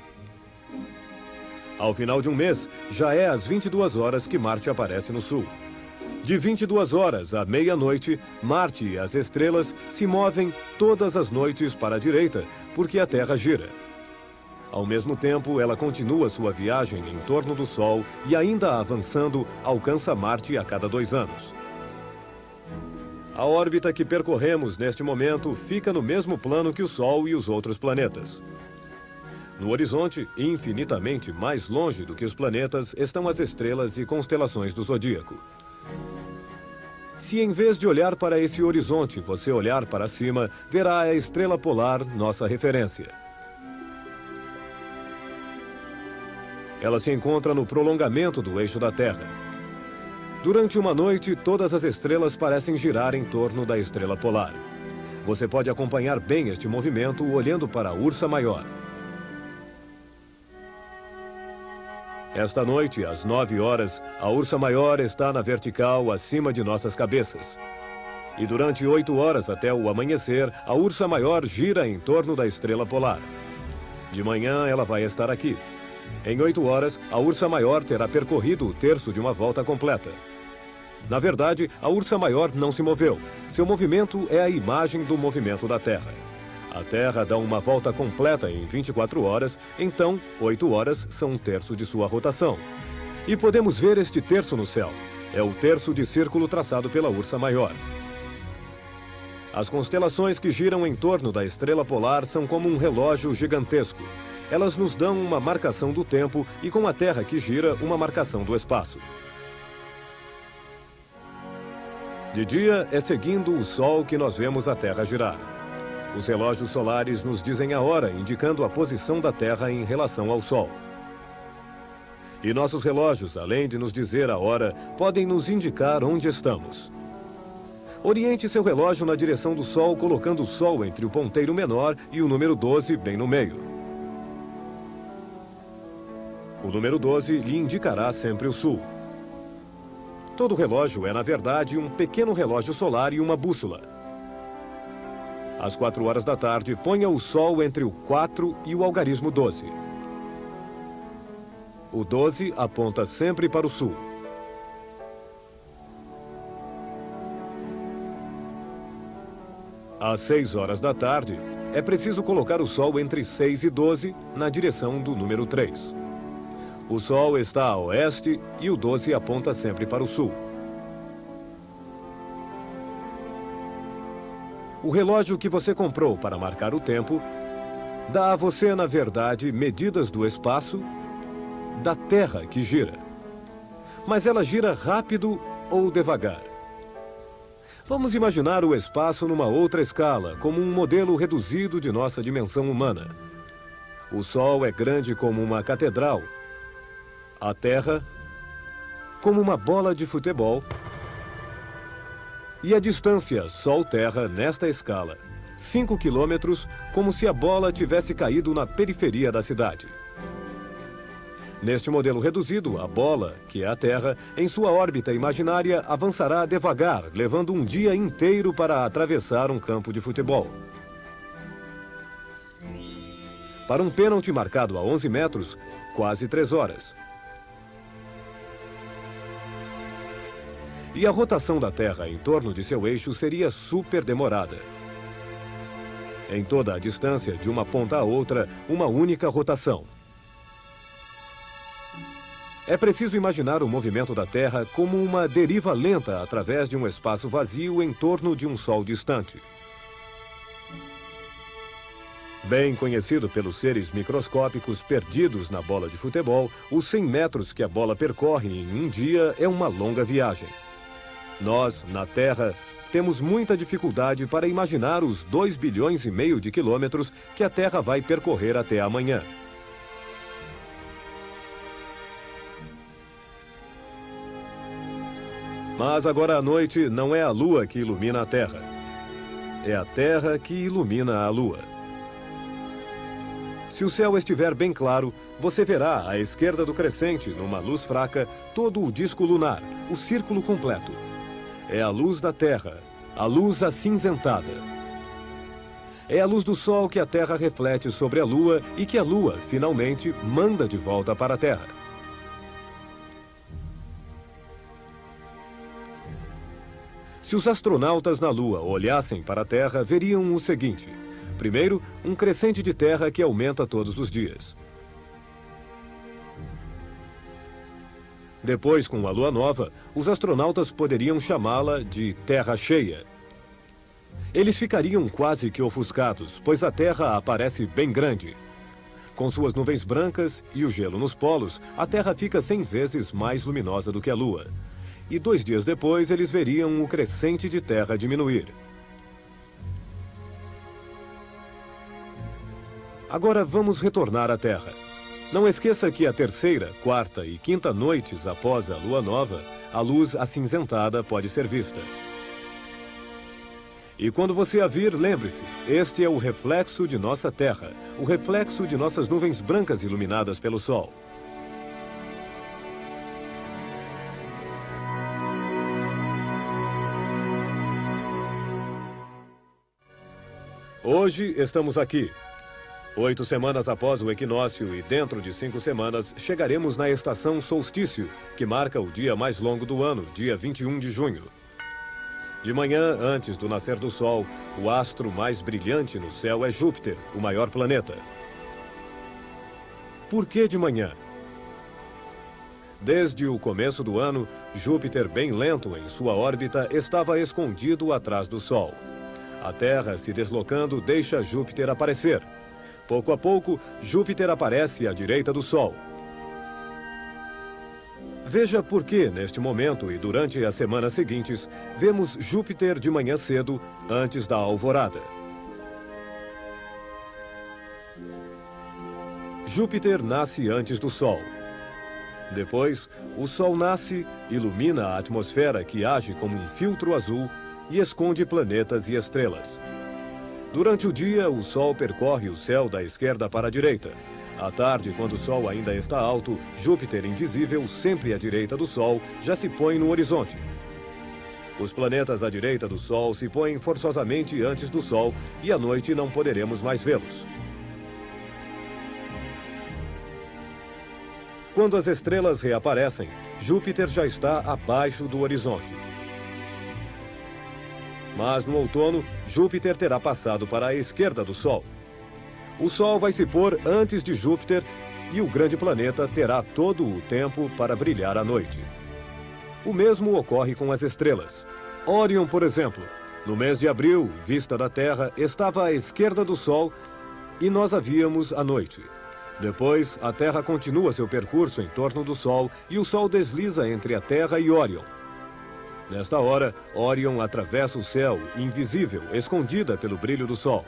Ao final de um mês, já é às 22 horas que Marte aparece no sul. De 22 horas à meia-noite, Marte e as estrelas se movem todas as noites para a direita, porque a Terra gira. Ao mesmo tempo, ela continua sua viagem em torno do Sol e, ainda avançando, alcança Marte a cada 2 anos. A órbita que percorremos neste momento fica no mesmo plano que o Sol e os outros planetas. No horizonte, infinitamente mais longe do que os planetas, estão as estrelas e constelações do zodíaco. Se em vez de olhar para esse horizonte, você olhar para cima, verá a estrela polar, nossa referência. Ela se encontra no prolongamento do eixo da Terra. Durante uma noite, todas as estrelas parecem girar em torno da estrela polar. Você pode acompanhar bem este movimento olhando para a Ursa Maior. Esta noite, às 9 horas, a Ursa Maior está na vertical acima de nossas cabeças. E durante 8 horas até o amanhecer, a Ursa Maior gira em torno da estrela polar. De manhã, ela vai estar aqui. Em 8 horas, a Ursa Maior terá percorrido o terço de uma volta completa. Na verdade, a Ursa Maior não se moveu. Seu movimento é a imagem do movimento da Terra. A Terra dá uma volta completa em 24 horas, então 8 horas são 1/3 de sua rotação. E podemos ver este terço no céu. É o terço de círculo traçado pela Ursa Maior. As constelações que giram em torno da estrela polar são como um relógio gigantesco. Elas nos dão uma marcação do tempo e, com a Terra que gira, uma marcação do espaço. De dia é seguindo o Sol que nós vemos a Terra girar. Os relógios solares nos dizem a hora, indicando a posição da Terra em relação ao Sol. E nossos relógios, além de nos dizer a hora, podem nos indicar onde estamos. Oriente seu relógio na direção do Sol, colocando o Sol entre o ponteiro menor e o número 12 bem no meio. O número 12 lhe indicará sempre o Sul. Todo relógio é, na verdade, um pequeno relógio solar e uma bússola. Às 4 horas da tarde, ponha o Sol entre o 4 e o algarismo 12. O 12 aponta sempre para o sul. Às 6 horas da tarde, é preciso colocar o Sol entre 6 e 12 na direção do número 3. O Sol está a oeste e o 12 aponta sempre para o sul. O relógio que você comprou para marcar o tempo dá a você, na verdade, medidas do espaço da Terra que gira. Mas ela gira rápido ou devagar. Vamos imaginar o espaço numa outra escala, como um modelo reduzido de nossa dimensão humana. O Sol é grande como uma catedral. A Terra, como uma bola de futebol. E a distância Sol-Terra, nesta escala, 5 quilômetros, como se a bola tivesse caído na periferia da cidade. Neste modelo reduzido, a bola, que é a Terra, em sua órbita imaginária, avançará devagar, levando um dia inteiro para atravessar um campo de futebol. Para um pênalti marcado a 11 metros, quase 3 horas. E a rotação da Terra em torno de seu eixo seria super demorada. Em toda a distância, de uma ponta a outra, uma única rotação. É preciso imaginar o movimento da Terra como uma deriva lenta através de um espaço vazio em torno de um Sol distante. Bem conhecido pelos seres microscópicos perdidos na bola de futebol, os 100 metros que a bola percorre em um dia é uma longa viagem. Nós, na Terra, temos muita dificuldade para imaginar os 2,5 bilhões de quilômetros que a Terra vai percorrer até amanhã. Mas agora à noite não é a Lua que ilumina a Terra. É a Terra que ilumina a Lua. Se o céu estiver bem claro, você verá à esquerda do crescente, numa luz fraca, todo o disco lunar, o círculo completo. É a luz da Terra, a luz acinzentada. É a luz do Sol que a Terra reflete sobre a Lua e que a Lua, finalmente, manda de volta para a Terra. Se os astronautas na Lua olhassem para a Terra, veriam o seguinte. Primeiro, um crescente de Terra que aumenta todos os dias. Depois, com a Lua nova, os astronautas poderiam chamá-la de Terra cheia. Eles ficariam quase que ofuscados, pois a Terra aparece bem grande. Com suas nuvens brancas e o gelo nos polos, a Terra fica 100 vezes mais luminosa do que a Lua. E 2 dias depois, eles veriam o crescente de Terra diminuir. Agora vamos retornar à Terra. Não esqueça que a terceira, quarta e quinta noites após a Lua nova, a luz acinzentada pode ser vista. E quando você a vir, lembre-se, este é o reflexo de nossa Terra, o reflexo de nossas nuvens brancas iluminadas pelo Sol. Hoje estamos aqui. 8 semanas após o equinócio e dentro de 5 semanas chegaremos na estação solstício, que marca o dia mais longo do ano, dia 21 de junho. De manhã, antes do nascer do Sol, o astro mais brilhante no céu é Júpiter, o maior planeta. Por que de manhã? Desde o começo do ano, Júpiter, bem lento em sua órbita, estava escondido atrás do Sol. A Terra, se deslocando, deixa Júpiter aparecer. Pouco a pouco, Júpiter aparece à direita do Sol. Veja por que, neste momento e durante as semanas seguintes, vemos Júpiter de manhã cedo, antes da alvorada. Júpiter nasce antes do Sol. Depois, o Sol nasce, ilumina a atmosfera que age como um filtro azul e esconde planetas e estrelas. Durante o dia, o Sol percorre o céu da esquerda para a direita. À tarde, quando o Sol ainda está alto, Júpiter, invisível, sempre à direita do Sol, já se põe no horizonte. Os planetas à direita do Sol se põem forçosamente antes do Sol e à noite não poderemos mais vê-los. Quando as estrelas reaparecem, Júpiter já está abaixo do horizonte. Mas no outono, Júpiter terá passado para a esquerda do Sol. O Sol vai se pôr antes de Júpiter e o grande planeta terá todo o tempo para brilhar à noite. O mesmo ocorre com as estrelas. Órion, por exemplo, no mês de abril, vista da Terra, estava à esquerda do Sol e nós a víamos à noite. Depois, a Terra continua seu percurso em torno do Sol e o Sol desliza entre a Terra e Órion. Nesta hora, Órion atravessa o céu, invisível, escondida pelo brilho do Sol.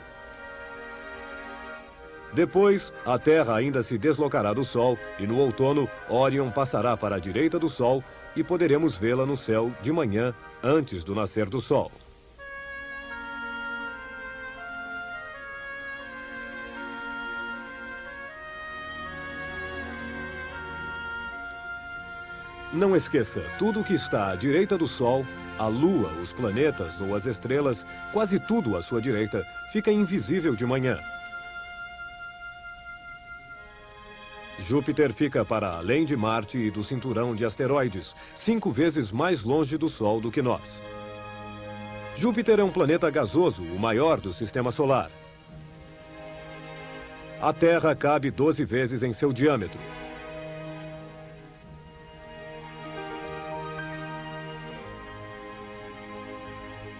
Depois, a Terra ainda se deslocará do Sol e no outono, Órion passará para a direita do Sol e poderemos vê-la no céu de manhã, antes do nascer do Sol. Não esqueça, tudo que está à direita do Sol, a Lua, os planetas ou as estrelas, quase tudo à sua direita, fica invisível de manhã. Júpiter fica para além de Marte e do cinturão de asteroides, 5 vezes mais longe do Sol do que nós. Júpiter é um planeta gasoso, o maior do Sistema Solar. A Terra cabe 12 vezes em seu diâmetro.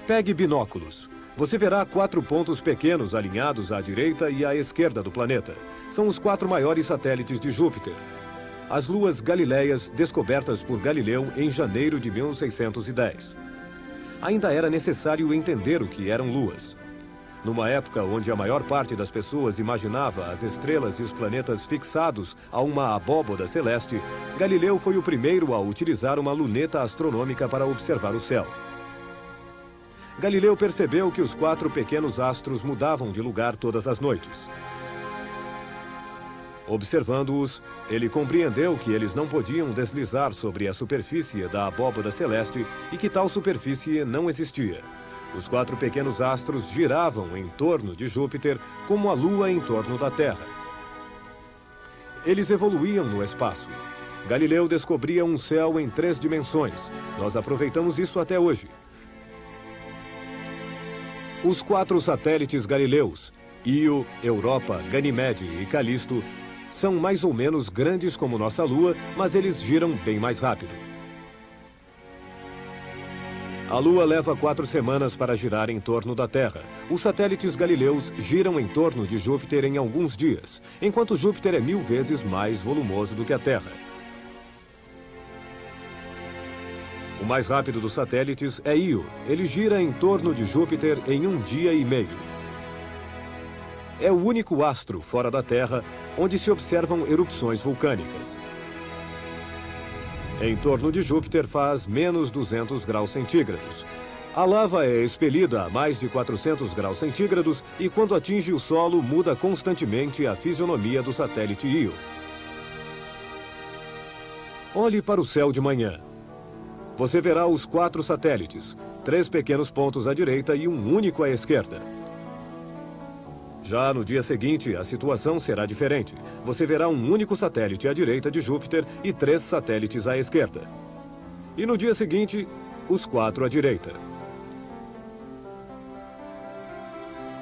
Pegue binóculos. Você verá 4 pontos pequenos alinhados à direita e à esquerda do planeta. São os 4 maiores satélites de Júpiter. As luas Galileias, descobertas por Galileu em janeiro de 1610. Ainda era necessário entender o que eram luas. Numa época onde a maior parte das pessoas imaginava as estrelas e os planetas fixados a uma abóboda celeste, Galileu foi o primeiro a utilizar uma luneta astronômica para observar o céu. Galileu percebeu que os 4 pequenos astros mudavam de lugar todas as noites. Observando-os, ele compreendeu que eles não podiam deslizar sobre a superfície da abóboda celeste e que tal superfície não existia. Os 4 pequenos astros giravam em torno de Júpiter como a Lua em torno da Terra. Eles evoluíam no espaço. Galileu descobria um céu em 3 dimensões. Nós aproveitamos isso até hoje. Os 4 satélites galileus, Io, Europa, Ganymede e Calisto, são mais ou menos grandes como nossa Lua, mas eles giram bem mais rápido. A Lua leva 4 semanas para girar em torno da Terra. Os satélites galileus giram em torno de Júpiter em alguns dias, enquanto Júpiter é 1000 vezes mais volumoso do que a Terra. O mais rápido dos satélites é Io. Ele gira em torno de Júpiter em 1 dia e meio. É o único astro fora da Terra onde se observam erupções vulcânicas. Em torno de Júpiter faz menos 200 graus centígrados. A lava é expelida a mais de 400 graus centígrados e quando atinge o solo muda constantemente a fisionomia do satélite Io. Olhe para o céu de manhã. Você verá os 4 satélites, 3 pequenos pontos à direita e um único à esquerda. Já no dia seguinte, a situação será diferente. Você verá um único satélite à direita de Júpiter e 3 satélites à esquerda. E no dia seguinte, os 4 à direita.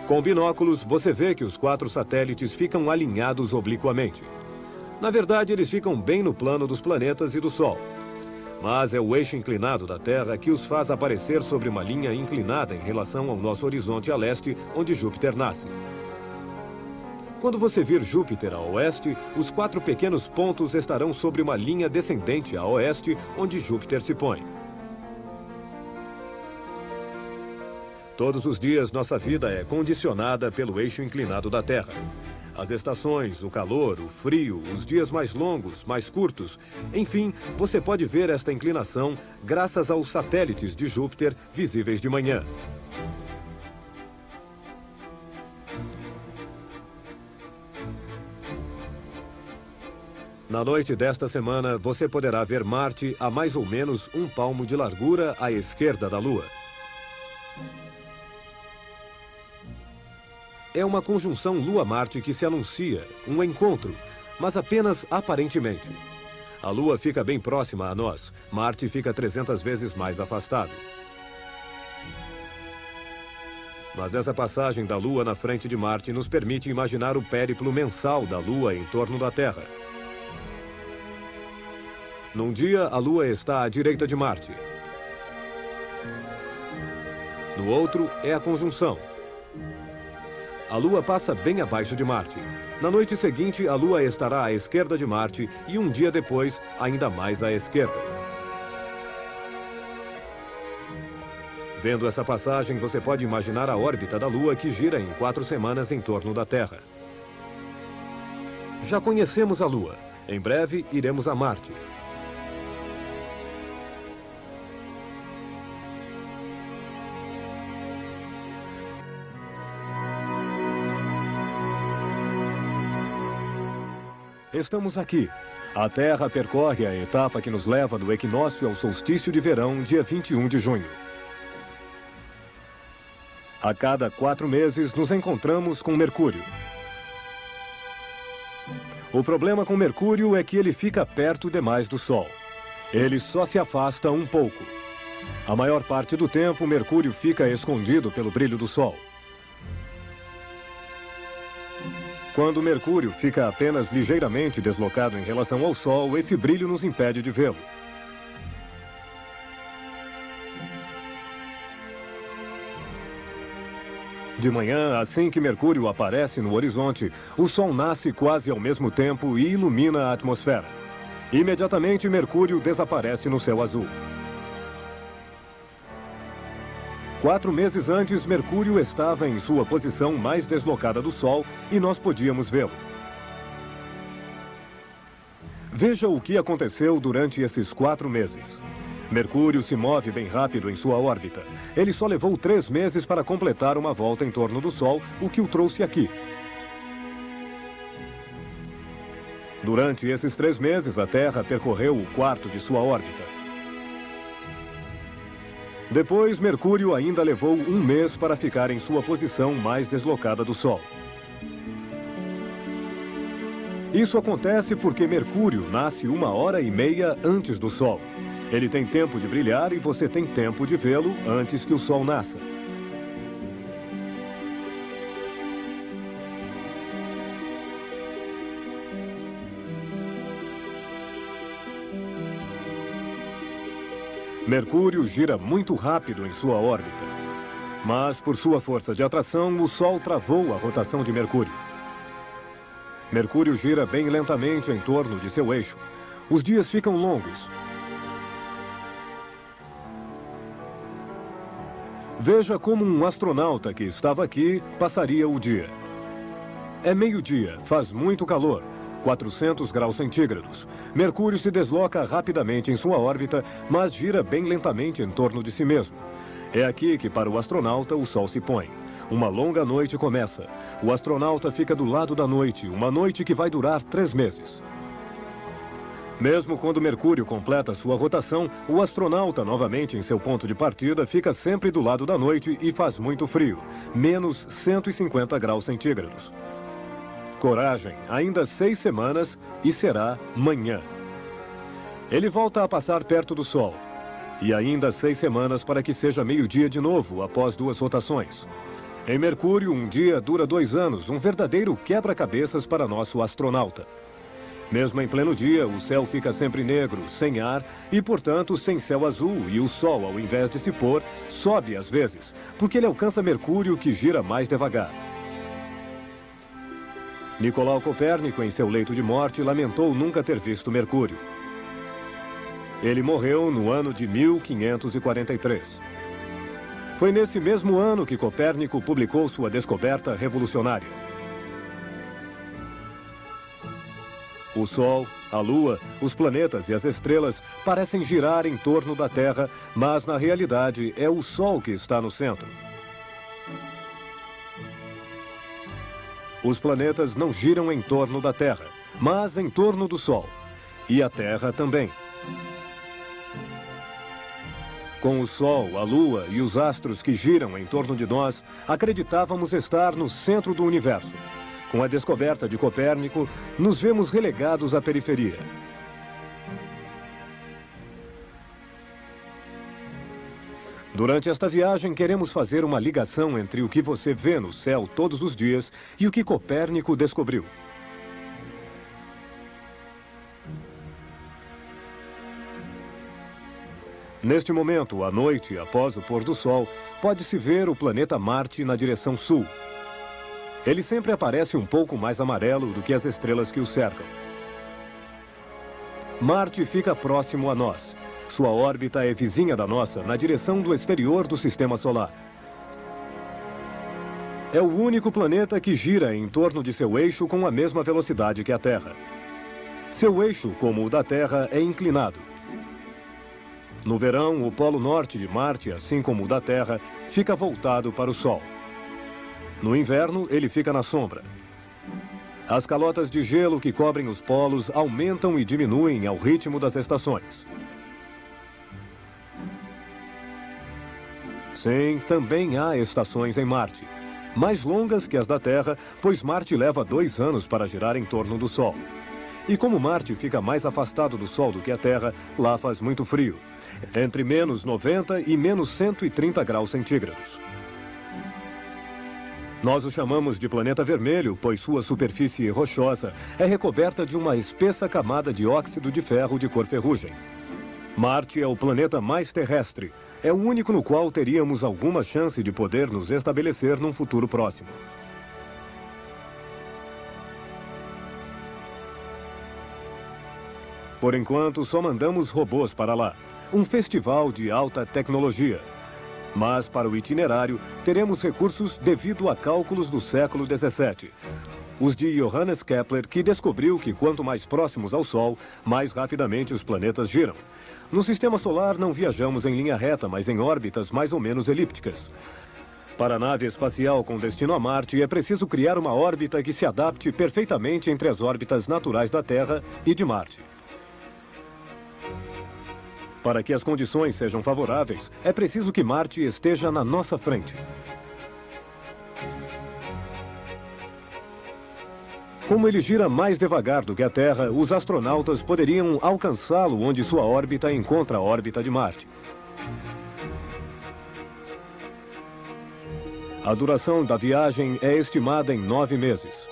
Com binóculos, você vê que os 4 satélites ficam alinhados obliquamente. Na verdade, eles ficam bem no plano dos planetas e do Sol. Mas é o eixo inclinado da Terra que os faz aparecer sobre uma linha inclinada em relação ao nosso horizonte a leste, onde Júpiter nasce. Quando você vir Júpiter a oeste, os 4 pequenos pontos estarão sobre uma linha descendente a oeste, onde Júpiter se põe. Todos os dias, nossa vida é condicionada pelo eixo inclinado da Terra. As estações, o calor, o frio, os dias mais longos, mais curtos. Enfim, você pode ver esta inclinação graças aos satélites de Júpiter visíveis de manhã. Na noite desta semana, você poderá ver Marte a mais ou menos 1 palmo de largura à esquerda da Lua. É uma conjunção Lua-Marte que se anuncia, um encontro, mas apenas aparentemente. A Lua fica bem próxima a nós, Marte fica 300 vezes mais afastado. Mas essa passagem da Lua na frente de Marte nos permite imaginar o périplo mensal da Lua em torno da Terra. Num dia, a Lua está à direita de Marte. No outro, é a conjunção. A Lua passa bem abaixo de Marte. Na noite seguinte, a Lua estará à esquerda de Marte e um dia depois, ainda mais à esquerda. Vendo essa passagem, você pode imaginar a órbita da Lua que gira em 4 semanas em torno da Terra. Já conhecemos a Lua. Em breve, iremos a Marte. Estamos aqui. A Terra percorre a etapa que nos leva do equinócio ao solstício de verão, dia 21 de junho. A cada 4 meses, nos encontramos com Mercúrio. O problema com Mercúrio é que ele fica perto demais do Sol. Ele só se afasta um pouco. A maior parte do tempo, Mercúrio fica escondido pelo brilho do Sol. Quando Mercúrio fica apenas ligeiramente deslocado em relação ao Sol, esse brilho nos impede de vê-lo. De manhã, assim que Mercúrio aparece no horizonte, o Sol nasce quase ao mesmo tempo e ilumina a atmosfera. Imediatamente, Mercúrio desaparece no céu azul. 4 meses antes, Mercúrio estava em sua posição mais deslocada do Sol e nós podíamos vê-lo. Veja o que aconteceu durante esses 4 meses. Mercúrio se move bem rápido em sua órbita. Ele só levou 3 meses para completar uma volta em torno do Sol, o que o trouxe aqui. Durante esses 3 meses, a Terra percorreu o quarto de sua órbita. Depois, Mercúrio ainda levou 1 mês para ficar em sua posição mais deslocada do Sol. Isso acontece porque Mercúrio nasce 1h30 antes do Sol. Ele tem tempo de brilhar e você tem tempo de vê-lo antes que o Sol nasça. Mercúrio gira muito rápido em sua órbita. Mas, por sua força de atração, o Sol travou a rotação de Mercúrio. Mercúrio gira bem lentamente em torno de seu eixo. Os dias ficam longos. Veja como um astronauta que estava aqui passaria o dia. É meio-dia, faz muito calor. 400 graus centígrados. Mercúrio se desloca rapidamente em sua órbita, mas gira bem lentamente em torno de si mesmo. É aqui que, para o astronauta, o Sol se põe. Uma longa noite começa. O astronauta fica do lado da noite, uma noite que vai durar 3 meses. Mesmo quando Mercúrio completa sua rotação, o astronauta, novamente em seu ponto de partida, fica sempre do lado da noite e faz muito frio, menos 150 graus centígrados. Coragem, ainda 6 semanas e será manhã. Ele volta a passar perto do Sol. E ainda 6 semanas para que seja meio-dia de novo, após 2 rotações. Em Mercúrio, um dia dura 2 anos, um verdadeiro quebra-cabeças para nosso astronauta. Mesmo em pleno dia, o céu fica sempre negro, sem ar e, portanto, sem céu azul, e o Sol, ao invés de se pôr, sobe às vezes, porque ele alcança Mercúrio, que gira mais devagar. Nicolau Copérnico, em seu leito de morte, lamentou nunca ter visto Mercúrio. Ele morreu no ano de 1543. Foi nesse mesmo ano que Copérnico publicou sua descoberta revolucionária. O Sol, a Lua, os planetas e as estrelas parecem girar em torno da Terra, mas na realidade é o Sol que está no centro. Os planetas não giram em torno da Terra, mas em torno do Sol. E a Terra também. Com o Sol, a Lua e os astros que giram em torno de nós, acreditávamos estar no centro do universo. Com a descoberta de Copérnico, nos vemos relegados à periferia. Durante esta viagem, queremos fazer uma ligação entre o que você vê no céu todos os dias e o que Copérnico descobriu. Neste momento, à noite, após o pôr do sol, pode-se ver o planeta Marte na direção sul. Ele sempre aparece um pouco mais amarelo do que as estrelas que o cercam. Marte fica próximo a nós. Sua órbita é vizinha da nossa, na direção do exterior do Sistema Solar. É o único planeta que gira em torno de seu eixo com a mesma velocidade que a Terra. Seu eixo, como o da Terra, é inclinado. No verão, o polo norte de Marte, assim como o da Terra, fica voltado para o Sol. No inverno, ele fica na sombra. As calotas de gelo que cobrem os polos aumentam e diminuem ao ritmo das estações. Sim, também há estações em Marte. Mais longas que as da Terra, pois Marte leva 2 anos para girar em torno do Sol. E como Marte fica mais afastado do Sol do que a Terra, lá faz muito frio. Entre menos 90 e menos 130 graus centígrados. Nós o chamamos de planeta vermelho, pois sua superfície rochosa é recoberta de uma espessa camada de óxido de ferro de cor ferrugem. Marte é o planeta mais terrestre. É o único no qual teríamos alguma chance de poder nos estabelecer num futuro próximo. Por enquanto, só mandamos robôs para lá. Um festival de alta tecnologia. Mas, para o itinerário, teremos recursos devido a cálculos do século XVII. Os de Johannes Kepler, que descobriu que quanto mais próximos ao Sol, mais rapidamente os planetas giram. No Sistema Solar não viajamos em linha reta, mas em órbitas mais ou menos elípticas. Para a nave espacial com destino a Marte, é preciso criar uma órbita que se adapte perfeitamente entre as órbitas naturais da Terra e de Marte. Para que as condições sejam favoráveis, é preciso que Marte esteja na nossa frente. Como ele gira mais devagar do que a Terra, os astronautas poderiam alcançá-lo onde sua órbita encontra a órbita de Marte. A duração da viagem é estimada em 9 meses.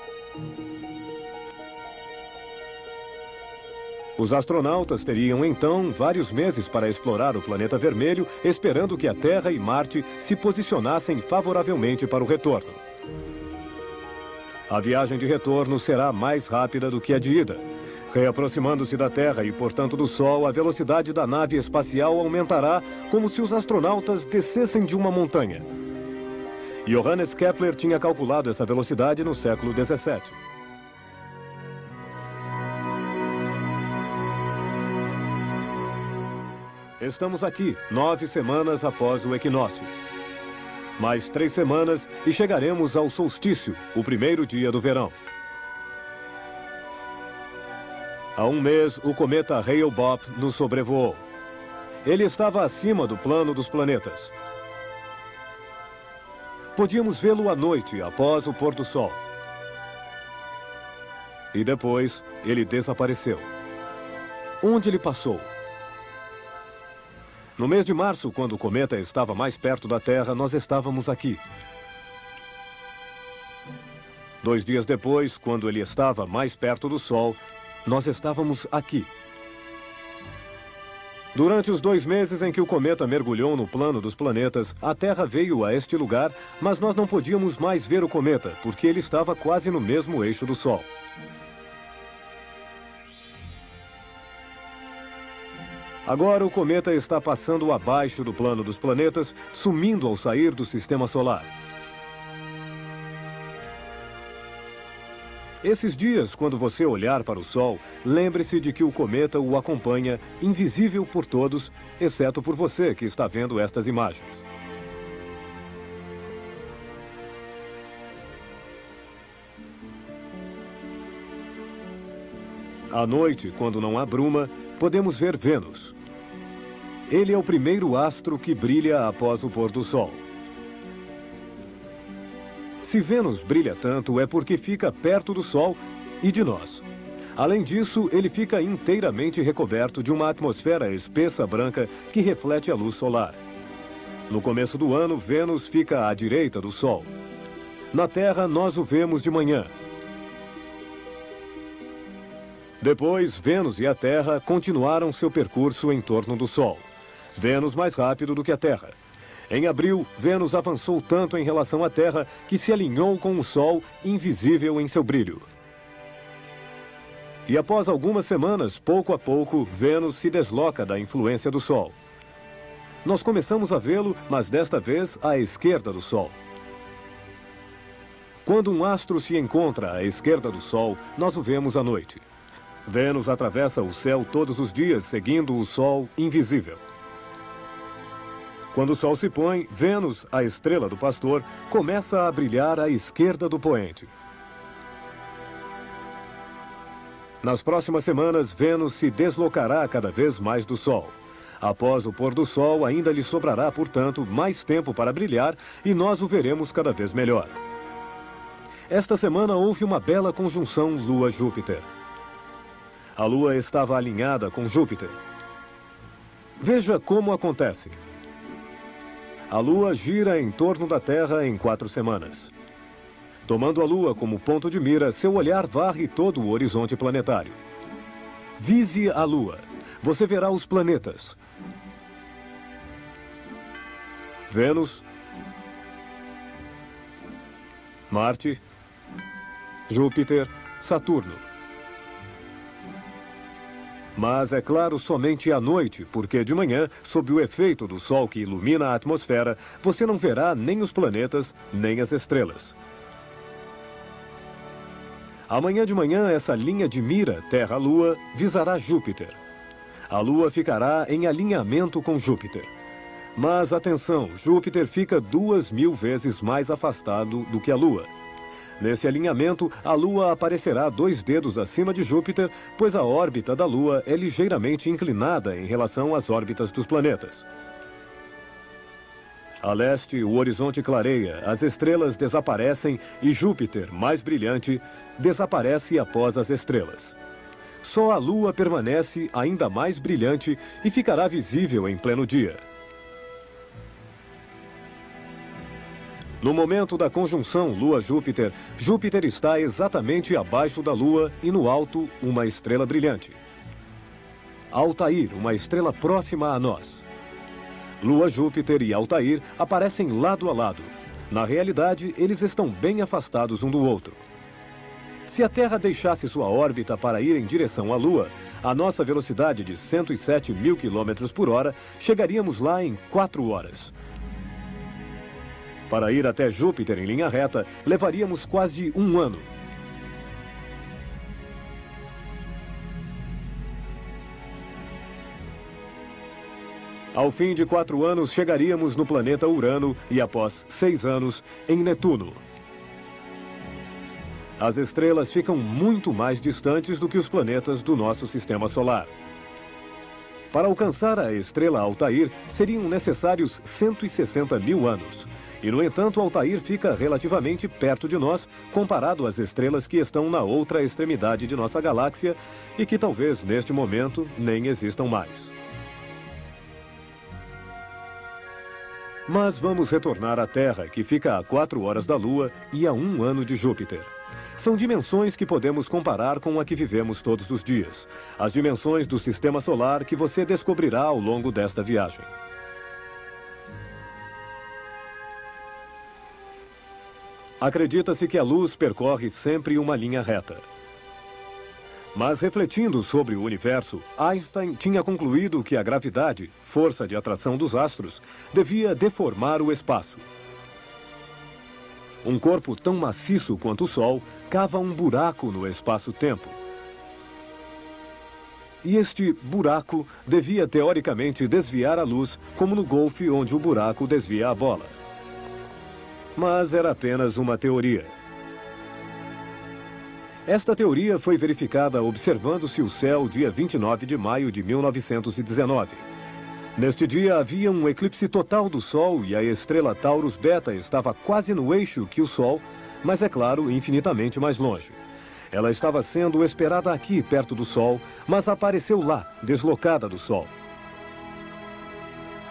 Os astronautas teriam, então, vários meses para explorar o planeta vermelho, esperando que a Terra e Marte se posicionassem favoravelmente para o retorno. A viagem de retorno será mais rápida do que a de ida. Reaproximando-se da Terra e, portanto, do Sol, a velocidade da nave espacial aumentará como se os astronautas descessem de uma montanha. Johannes Kepler tinha calculado essa velocidade no século XVII. Estamos aqui, 9 semanas após o equinócio. Mais 3 semanas e chegaremos ao solstício, o primeiro dia do verão. Há 1 mês, o cometa Hale-Bopp nos sobrevoou. Ele estava acima do plano dos planetas. Podíamos vê-lo à noite, após o pôr do sol. E depois, ele desapareceu. Onde ele passou? No mês de março, quando o cometa estava mais perto da Terra, nós estávamos aqui. 2 dias depois, quando ele estava mais perto do Sol, nós estávamos aqui. Durante os 2 meses em que o cometa mergulhou no plano dos planetas, a Terra veio a este lugar, mas nós não podíamos mais ver o cometa, porque ele estava quase no mesmo eixo do Sol. Agora o cometa está passando abaixo do plano dos planetas, sumindo ao sair do sistema solar. Esses dias, quando você olhar para o Sol, lembre-se de que o cometa o acompanha, invisível por todos, exceto por você que está vendo estas imagens. À noite, quando não há bruma, podemos ver Vênus. Ele é o primeiro astro que brilha após o pôr do Sol. Se Vênus brilha tanto, é porque fica perto do Sol e de nós. Além disso, ele fica inteiramente recoberto de uma atmosfera espessa branca que reflete a luz solar. No começo do ano, Vênus fica à direita do Sol. Na Terra, nós o vemos de manhã. Depois, Vênus e a Terra continuaram seu percurso em torno do Sol. Vênus mais rápido do que a Terra. Em abril, Vênus avançou tanto em relação à Terra que se alinhou com o Sol, invisível em seu brilho. E após algumas semanas, pouco a pouco, Vênus se desloca da influência do Sol. Nós começamos a vê-lo, mas desta vez à esquerda do Sol. Quando um astro se encontra à esquerda do Sol, nós o vemos à noite. Vênus atravessa o céu todos os dias, seguindo o Sol invisível. Quando o Sol se põe, Vênus, a estrela do pastor, começa a brilhar à esquerda do poente. Nas próximas semanas, Vênus se deslocará cada vez mais do Sol. Após o pôr do Sol, ainda lhe sobrará, portanto, mais tempo para brilhar e nós o veremos cada vez melhor. Esta semana houve uma bela conjunção Lua-Júpiter. A Lua estava alinhada com Júpiter. Veja como acontece. A Lua gira em torno da Terra em 4 semanas. Tomando a Lua como ponto de mira, seu olhar varre todo o horizonte planetário. Vise a Lua. Você verá os planetas. Vênus, Marte, Júpiter, Saturno. Mas é claro somente à noite, porque de manhã, sob o efeito do Sol que ilumina a atmosfera, você não verá nem os planetas, nem as estrelas. Amanhã de manhã, essa linha de mira Terra-Lua visará Júpiter. A Lua ficará em alinhamento com Júpiter. Mas atenção, Júpiter fica 2.000 vezes mais afastado do que a Lua. Nesse alinhamento, a Lua aparecerá 2 dedos acima de Júpiter, pois a órbita da Lua é ligeiramente inclinada em relação às órbitas dos planetas. A leste, o horizonte clareia, as estrelas desaparecem e Júpiter, mais brilhante, desaparece após as estrelas. Só a Lua permanece ainda mais brilhante e ficará visível em pleno dia. No momento da conjunção Lua-Júpiter, Júpiter está exatamente abaixo da Lua e no alto, uma estrela brilhante. Altair, uma estrela próxima a nós. Lua, Júpiter e Altair aparecem lado a lado. Na realidade, eles estão bem afastados um do outro. Se a Terra deixasse sua órbita para ir em direção à Lua, a nossa velocidade de 107.000 km por hora, chegaríamos lá em 4 horas. Para ir até Júpiter em linha reta, levaríamos quase 1 ano. Ao fim de 4 anos, chegaríamos no planeta Urano e, após 6 anos, em Netuno. As estrelas ficam muito mais distantes do que os planetas do nosso sistema solar. Para alcançar a estrela Altair, seriam necessários 160.000 anos. E, no entanto, Altair fica relativamente perto de nós, comparado às estrelas que estão na outra extremidade de nossa galáxia e que talvez, neste momento, nem existam mais. Mas vamos retornar à Terra, que fica a 4 horas da Lua e a 1 ano de Júpiter. São dimensões que podemos comparar com a que vivemos todos os dias. As dimensões do sistema solar que você descobrirá ao longo desta viagem. Acredita-se que a luz percorre sempre uma linha reta. Mas refletindo sobre o universo, Einstein tinha concluído que a gravidade, força de atração dos astros, devia deformar o espaço. Um corpo tão maciço quanto o Sol cava um buraco no espaço-tempo. E este buraco devia teoricamente desviar a luz, como no golfe onde o buraco desvia a bola. Mas era apenas uma teoria. Esta teoria foi verificada observando-se o céu dia 29 de maio de 1919. Neste dia havia um eclipse total do Sol e a estrela Taurus Beta estava quase no eixo que o Sol, mas é claro, infinitamente mais longe. Ela estava sendo esperada aqui, perto do Sol, mas apareceu lá, deslocada do Sol.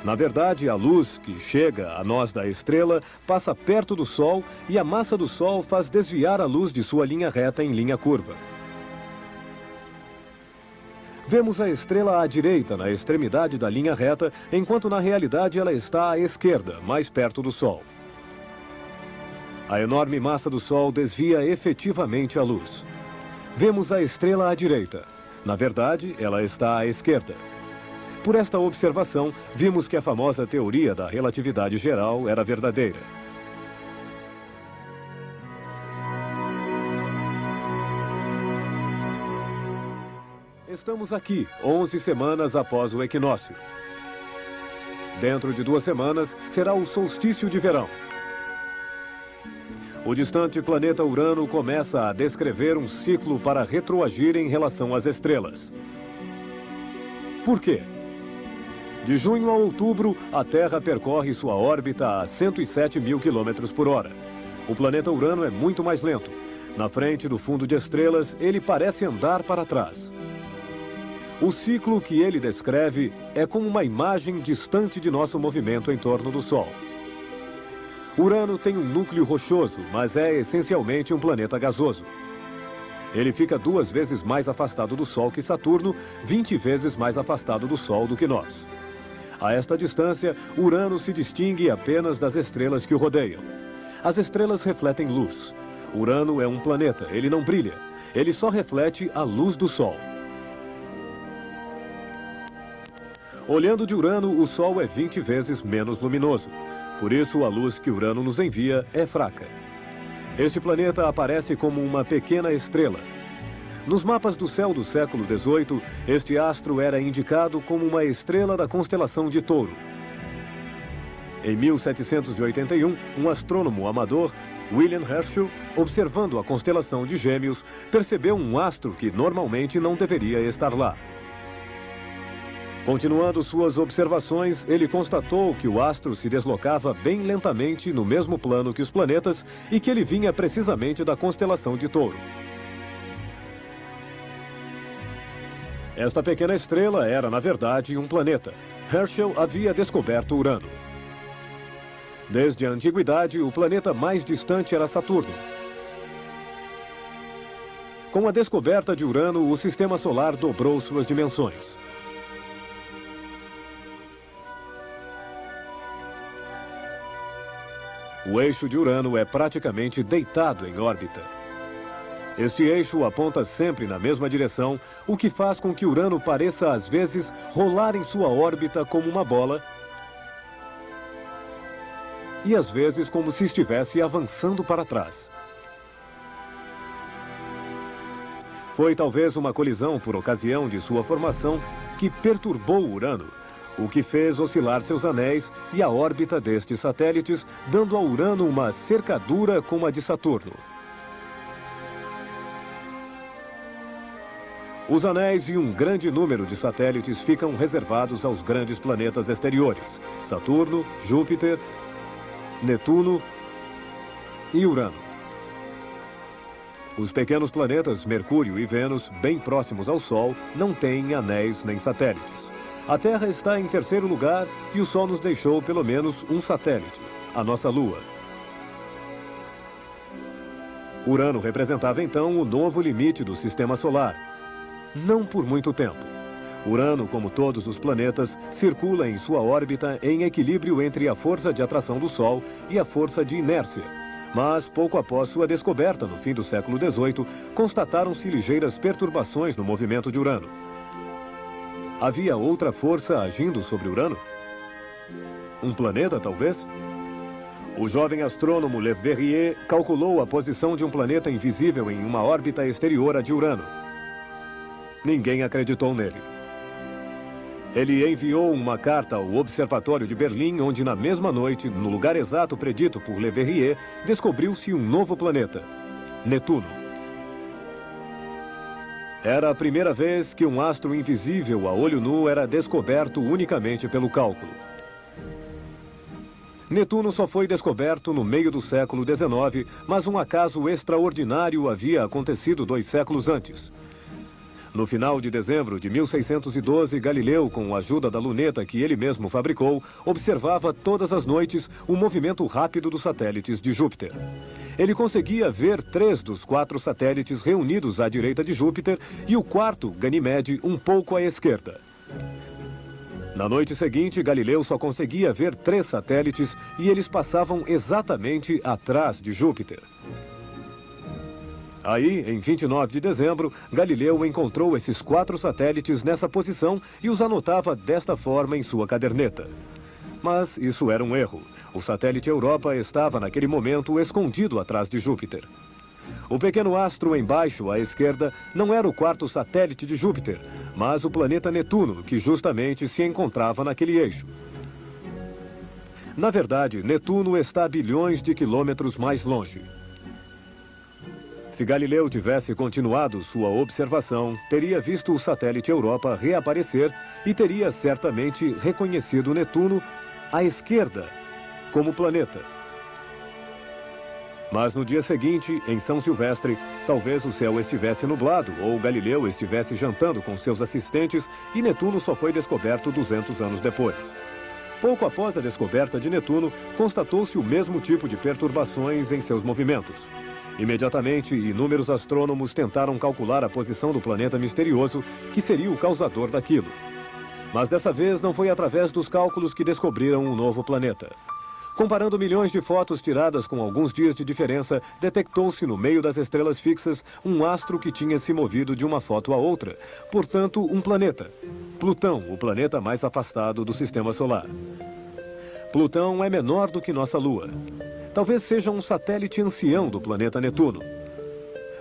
Na verdade, a luz que chega a nós da estrela passa perto do Sol e a massa do Sol faz desviar a luz de sua linha reta em linha curva. Vemos a estrela à direita, na extremidade da linha reta, enquanto na realidade ela está à esquerda, mais perto do Sol. A enorme massa do Sol desvia efetivamente a luz. Vemos a estrela à direita. Na verdade, ela está à esquerda. Por esta observação, vimos que a famosa teoria da relatividade geral era verdadeira. Estamos aqui, 11 semanas após o equinócio. Dentro de 2 semanas, será o solstício de verão. O distante planeta Urano começa a descrever um ciclo para retroagir em relação às estrelas. Por quê? De junho a outubro, a Terra percorre sua órbita a 107 mil quilômetros por hora. O planeta Urano é muito mais lento. Na frente do fundo de estrelas, ele parece andar para trás. O ciclo que ele descreve é como uma imagem distante de nosso movimento em torno do Sol. Urano tem um núcleo rochoso, mas é essencialmente um planeta gasoso. Ele fica 2 vezes mais afastado do Sol que Saturno, 20 vezes mais afastado do Sol do que nós. A esta distância, Urano se distingue apenas das estrelas que o rodeiam. As estrelas refletem luz. Urano é um planeta, ele não brilha. Ele só reflete a luz do Sol. Olhando de Urano, o Sol é 20 vezes menos luminoso. Por isso, a luz que Urano nos envia é fraca. Este planeta aparece como uma pequena estrela. Nos mapas do céu do século XVIII, este astro era indicado como uma estrela da constelação de Touro. Em 1781, um astrônomo amador, William Herschel, observando a constelação de Gêmeos, percebeu um astro que normalmente não deveria estar lá. Continuando suas observações, ele constatou que o astro se deslocava bem lentamente no mesmo plano que os planetas e que ele vinha precisamente da constelação de Touro. Esta pequena estrela era, na verdade, um planeta. Herschel havia descoberto Urano. Desde a antiguidade, o planeta mais distante era Saturno. Com a descoberta de Urano, o sistema solar dobrou suas dimensões. O eixo de Urano é praticamente deitado em órbita. Este eixo aponta sempre na mesma direção, o que faz com que Urano pareça, às vezes, rolar em sua órbita como uma bola e, às vezes, como se estivesse avançando para trás. Foi talvez uma colisão por ocasião de sua formação que perturbou Urano, o que fez oscilar seus anéis e a órbita destes satélites, dando a Urano uma cercadura como a de Saturno. Os anéis e um grande número de satélites ficam reservados aos grandes planetas exteriores: Saturno, Júpiter, Netuno e Urano. Os pequenos planetas Mercúrio e Vênus, bem próximos ao Sol, não têm anéis nem satélites. A Terra está em terceiro lugar e o Sol nos deixou pelo menos um satélite, a nossa Lua. Urano representava então o novo limite do sistema solar. Não por muito tempo. Urano, como todos os planetas, circula em sua órbita em equilíbrio entre a força de atração do Sol e a força de inércia. Mas, pouco após sua descoberta, no fim do século XVIII, constataram-se ligeiras perturbações no movimento de Urano. Havia outra força agindo sobre Urano? Um planeta, talvez? O jovem astrônomo Le Verrier calculou a posição de um planeta invisível em uma órbita exterior à de Urano. Ninguém acreditou nele. Ele enviou uma carta ao Observatório de Berlim, onde na mesma noite, no lugar exato predito por Le Verrier, descobriu-se um novo planeta, Netuno. Era a primeira vez que um astro invisível a olho nu era descoberto unicamente pelo cálculo. Netuno só foi descoberto no meio do século XIX, mas um acaso extraordinário havia acontecido 2 séculos antes. No final de dezembro de 1612, Galileu, com a ajuda da luneta que ele mesmo fabricou, observava todas as noites o movimento rápido dos satélites de Júpiter. Ele conseguia ver 3 dos 4 satélites reunidos à direita de Júpiter e o quarto, Ganímede, um pouco à esquerda. Na noite seguinte, Galileu só conseguia ver 3 satélites e eles passavam exatamente atrás de Júpiter. Aí, em 29 de dezembro, Galileu encontrou esses 4 satélites nessa posição e os anotava desta forma em sua caderneta. Mas isso era um erro. O satélite Europa estava, naquele momento, escondido atrás de Júpiter. O pequeno astro embaixo, à esquerda, não era o quarto satélite de Júpiter, mas o planeta Netuno, que justamente se encontrava naquele eixo. Na verdade, Netuno está a bilhões de quilômetros mais longe. Se Galileu tivesse continuado sua observação, teria visto o satélite Europa reaparecer e teria certamente reconhecido Netuno à esquerda como planeta. Mas no dia seguinte, em São Silvestre, talvez o céu estivesse nublado ou Galileu estivesse jantando com seus assistentes e Netuno só foi descoberto 200 anos depois. Pouco após a descoberta de Netuno, constatou-se o mesmo tipo de perturbações em seus movimentos. Imediatamente, inúmeros astrônomos tentaram calcular a posição do planeta misterioso, que seria o causador daquilo. Mas dessa vez não foi através dos cálculos que descobriram um novo planeta. Comparando milhões de fotos tiradas com alguns dias de diferença, detectou-se no meio das estrelas fixas um astro que tinha se movido de uma foto a outra. Portanto, um planeta. Plutão, o planeta mais afastado do Sistema Solar. Plutão é menor do que nossa Lua. Talvez seja um satélite ancião do planeta Netuno.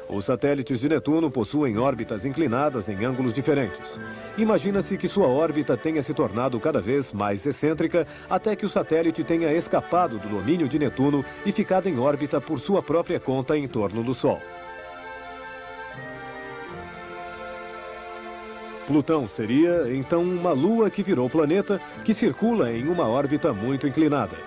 Os satélites de Netuno possuem órbitas inclinadas em ângulos diferentes. Imagina-se que sua órbita tenha se tornado cada vez mais excêntrica até que o satélite tenha escapado do domínio de Netuno e ficado em órbita por sua própria conta em torno do Sol. Plutão seria, então, uma lua que virou planeta, que circula em uma órbita muito inclinada.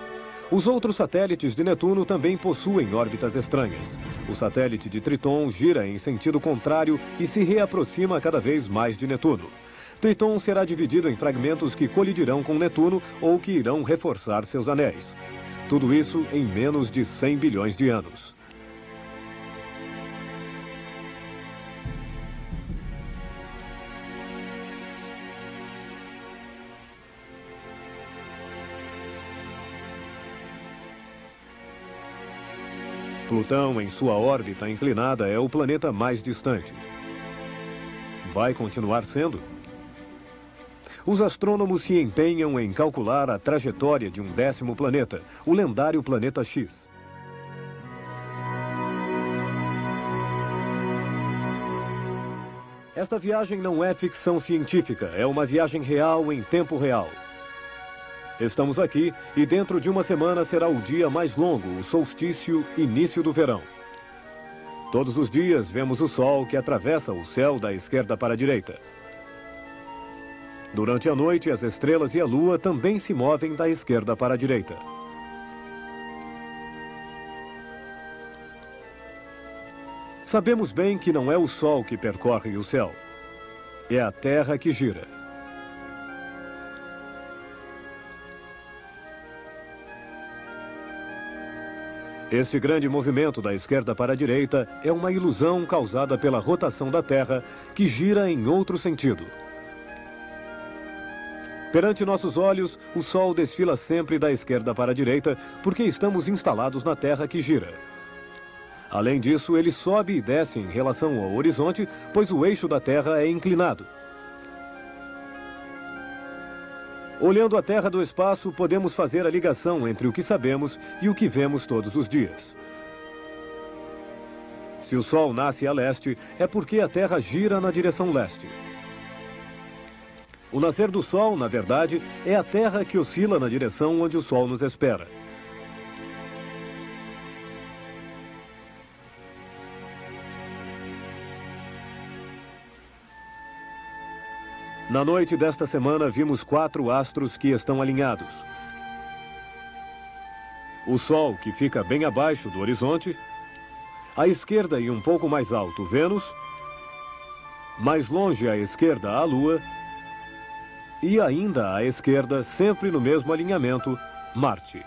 Os outros satélites de Netuno também possuem órbitas estranhas. O satélite de Triton gira em sentido contrário e se reaproxima cada vez mais de Netuno. Triton será dividido em fragmentos que colidirão com Netuno ou que irão reforçar seus anéis. Tudo isso em menos de 100 bilhões de anos. Plutão, em sua órbita inclinada, é o planeta mais distante. Vai continuar sendo? Os astrônomos se empenham em calcular a trajetória de um 10º planeta, o lendário planeta X. Esta viagem não é ficção científica, é uma viagem real em tempo real. Estamos aqui e dentro de uma semana será o dia mais longo, o solstício, início do verão. Todos os dias vemos o Sol que atravessa o céu da esquerda para a direita. Durante a noite, as estrelas e a Lua também se movem da esquerda para a direita. Sabemos bem que não é o Sol que percorre o céu. É a Terra que gira. Este grande movimento da esquerda para a direita é uma ilusão causada pela rotação da Terra, que gira em outro sentido. Perante nossos olhos, o Sol desfila sempre da esquerda para a direita, porque estamos instalados na Terra que gira. Além disso, ele sobe e desce em relação ao horizonte, pois o eixo da Terra é inclinado. Olhando a Terra do espaço, podemos fazer a ligação entre o que sabemos e o que vemos todos os dias. Se o Sol nasce a leste, é porque a Terra gira na direção leste. O nascer do Sol, na verdade, é a Terra que oscila na direção onde o Sol nos espera. Na noite desta semana, vimos 4 astros que estão alinhados. O Sol, que fica bem abaixo do horizonte. À esquerda e um pouco mais alto, Vênus. Mais longe à esquerda, a Lua. E ainda à esquerda, sempre no mesmo alinhamento, Marte.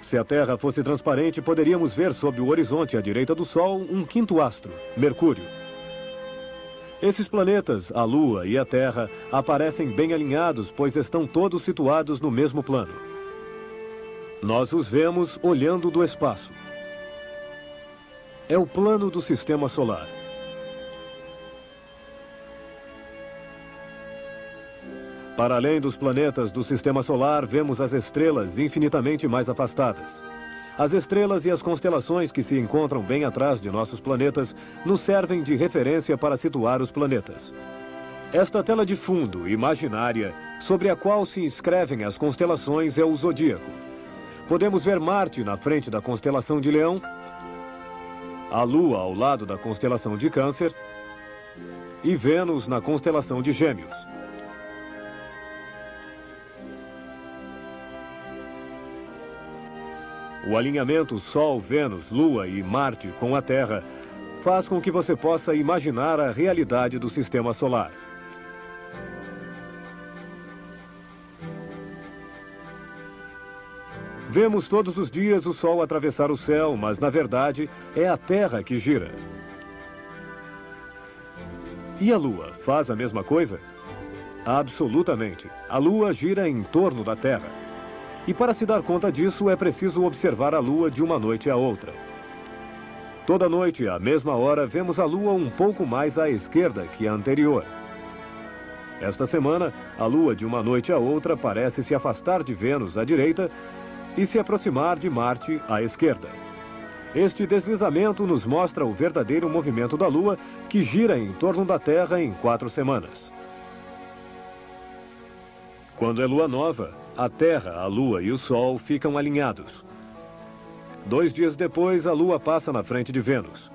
Se a Terra fosse transparente, poderíamos ver sob o horizonte à direita do Sol um 5º astro, Mercúrio. Esses planetas, a Lua e a Terra, aparecem bem alinhados, pois estão todos situados no mesmo plano. Nós os vemos olhando do espaço. É o plano do Sistema Solar. Para além dos planetas do Sistema Solar, vemos as estrelas infinitamente mais afastadas. As estrelas e as constelações que se encontram bem atrás de nossos planetas nos servem de referência para situar os planetas. Esta tela de fundo, imaginária, sobre a qual se inscrevem as constelações é o zodíaco. Podemos ver Marte na frente da constelação de Leão, a Lua ao lado da constelação de Câncer e Vênus na constelação de Gêmeos. O alinhamento Sol, Vênus, Lua e Marte com a Terra faz com que você possa imaginar a realidade do Sistema Solar. Vemos todos os dias o Sol atravessar o céu, mas na verdade é a Terra que gira. E a Lua faz a mesma coisa? Absolutamente. A Lua gira em torno da Terra. E para se dar conta disso, é preciso observar a Lua de uma noite à outra. Toda noite, à mesma hora, vemos a Lua um pouco mais à esquerda que a anterior. Esta semana, a Lua de uma noite à outra parece se afastar de Vênus à direita e se aproximar de Marte à esquerda. Este deslizamento nos mostra o verdadeiro movimento da Lua, que gira em torno da Terra em 4 semanas. Quando é lua nova, a Terra, a Lua e o Sol ficam alinhados. 2 dias depois, a Lua passa na frente de Vênus.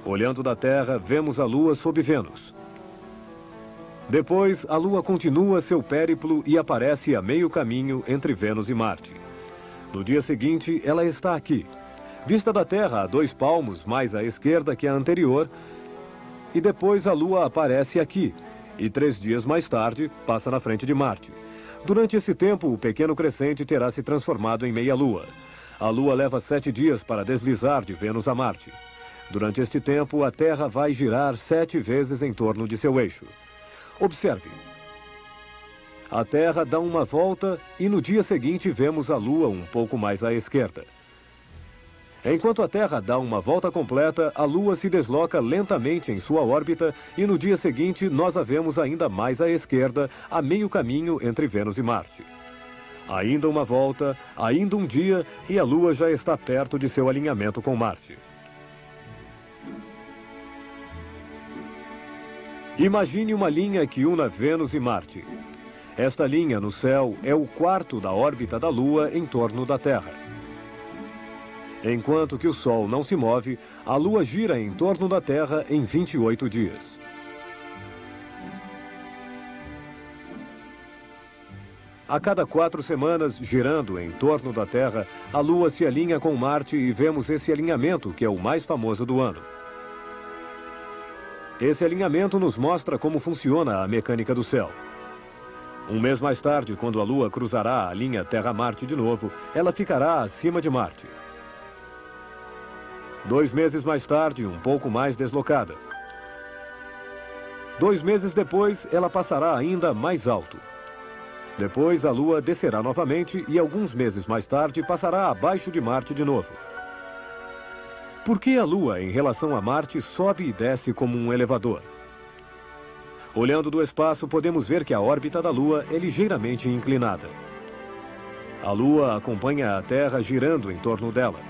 Olhando da Terra, vemos a Lua sob Vênus. Depois, a Lua continua seu périplo e aparece a meio caminho entre Vênus e Marte. No dia seguinte, ela está aqui, vista da Terra a 2 palmos mais à esquerda que a anterior, e depois a Lua aparece aqui, e 3 dias mais tarde, passa na frente de Marte. Durante esse tempo, o pequeno crescente terá se transformado em meia-lua. A Lua leva 7 dias para deslizar de Vênus a Marte. Durante este tempo, a Terra vai girar 7 vezes em torno de seu eixo. Observe. A Terra dá uma volta e no dia seguinte vemos a Lua um pouco mais à esquerda. Enquanto a Terra dá uma volta completa, a Lua se desloca lentamente em sua órbita e no dia seguinte nós a vemos ainda mais à esquerda, a meio caminho entre Vênus e Marte. Ainda uma volta, ainda um dia e a Lua já está perto de seu alinhamento com Marte. Imagine uma linha que una Vênus e Marte. Esta linha no céu é o 4º da órbita da Lua em torno da Terra. Enquanto que o Sol não se move, a Lua gira em torno da Terra em 28 dias. A cada 4 semanas, girando em torno da Terra, a Lua se alinha com Marte e vemos esse alinhamento, que é o mais famoso do ano. Esse alinhamento nos mostra como funciona a mecânica do céu. Um mês mais tarde, quando a Lua cruzará a linha Terra-Marte de novo, ela ficará acima de Marte. 2 meses mais tarde, um pouco mais deslocada. 2 meses depois, ela passará ainda mais alto. Depois, a Lua descerá novamente e alguns meses mais tarde passará abaixo de Marte de novo. Por que a Lua, em relação a Marte, sobe e desce como um elevador? Olhando do espaço, podemos ver que a órbita da Lua é ligeiramente inclinada. A Lua acompanha a Terra girando em torno dela.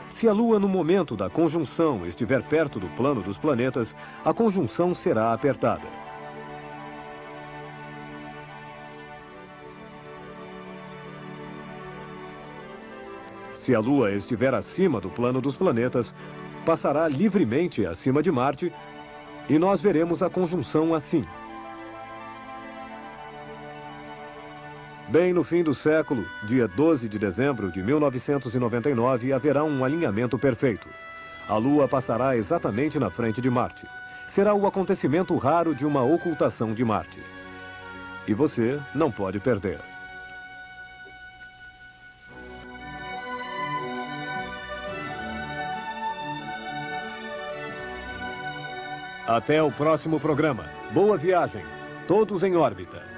Se a Lua, no momento da conjunção, estiver perto do plano dos planetas, a conjunção será apertada. Se a Lua estiver acima do plano dos planetas, passará livremente acima de Marte e nós veremos a conjunção assim. Bem no fim do século, dia 12 de dezembro de 1999, haverá um alinhamento perfeito. A Lua passará exatamente na frente de Marte. Será o acontecimento raro de uma ocultação de Marte. E você não pode perder. Até o próximo programa. Boa viagem. Todos em órbita.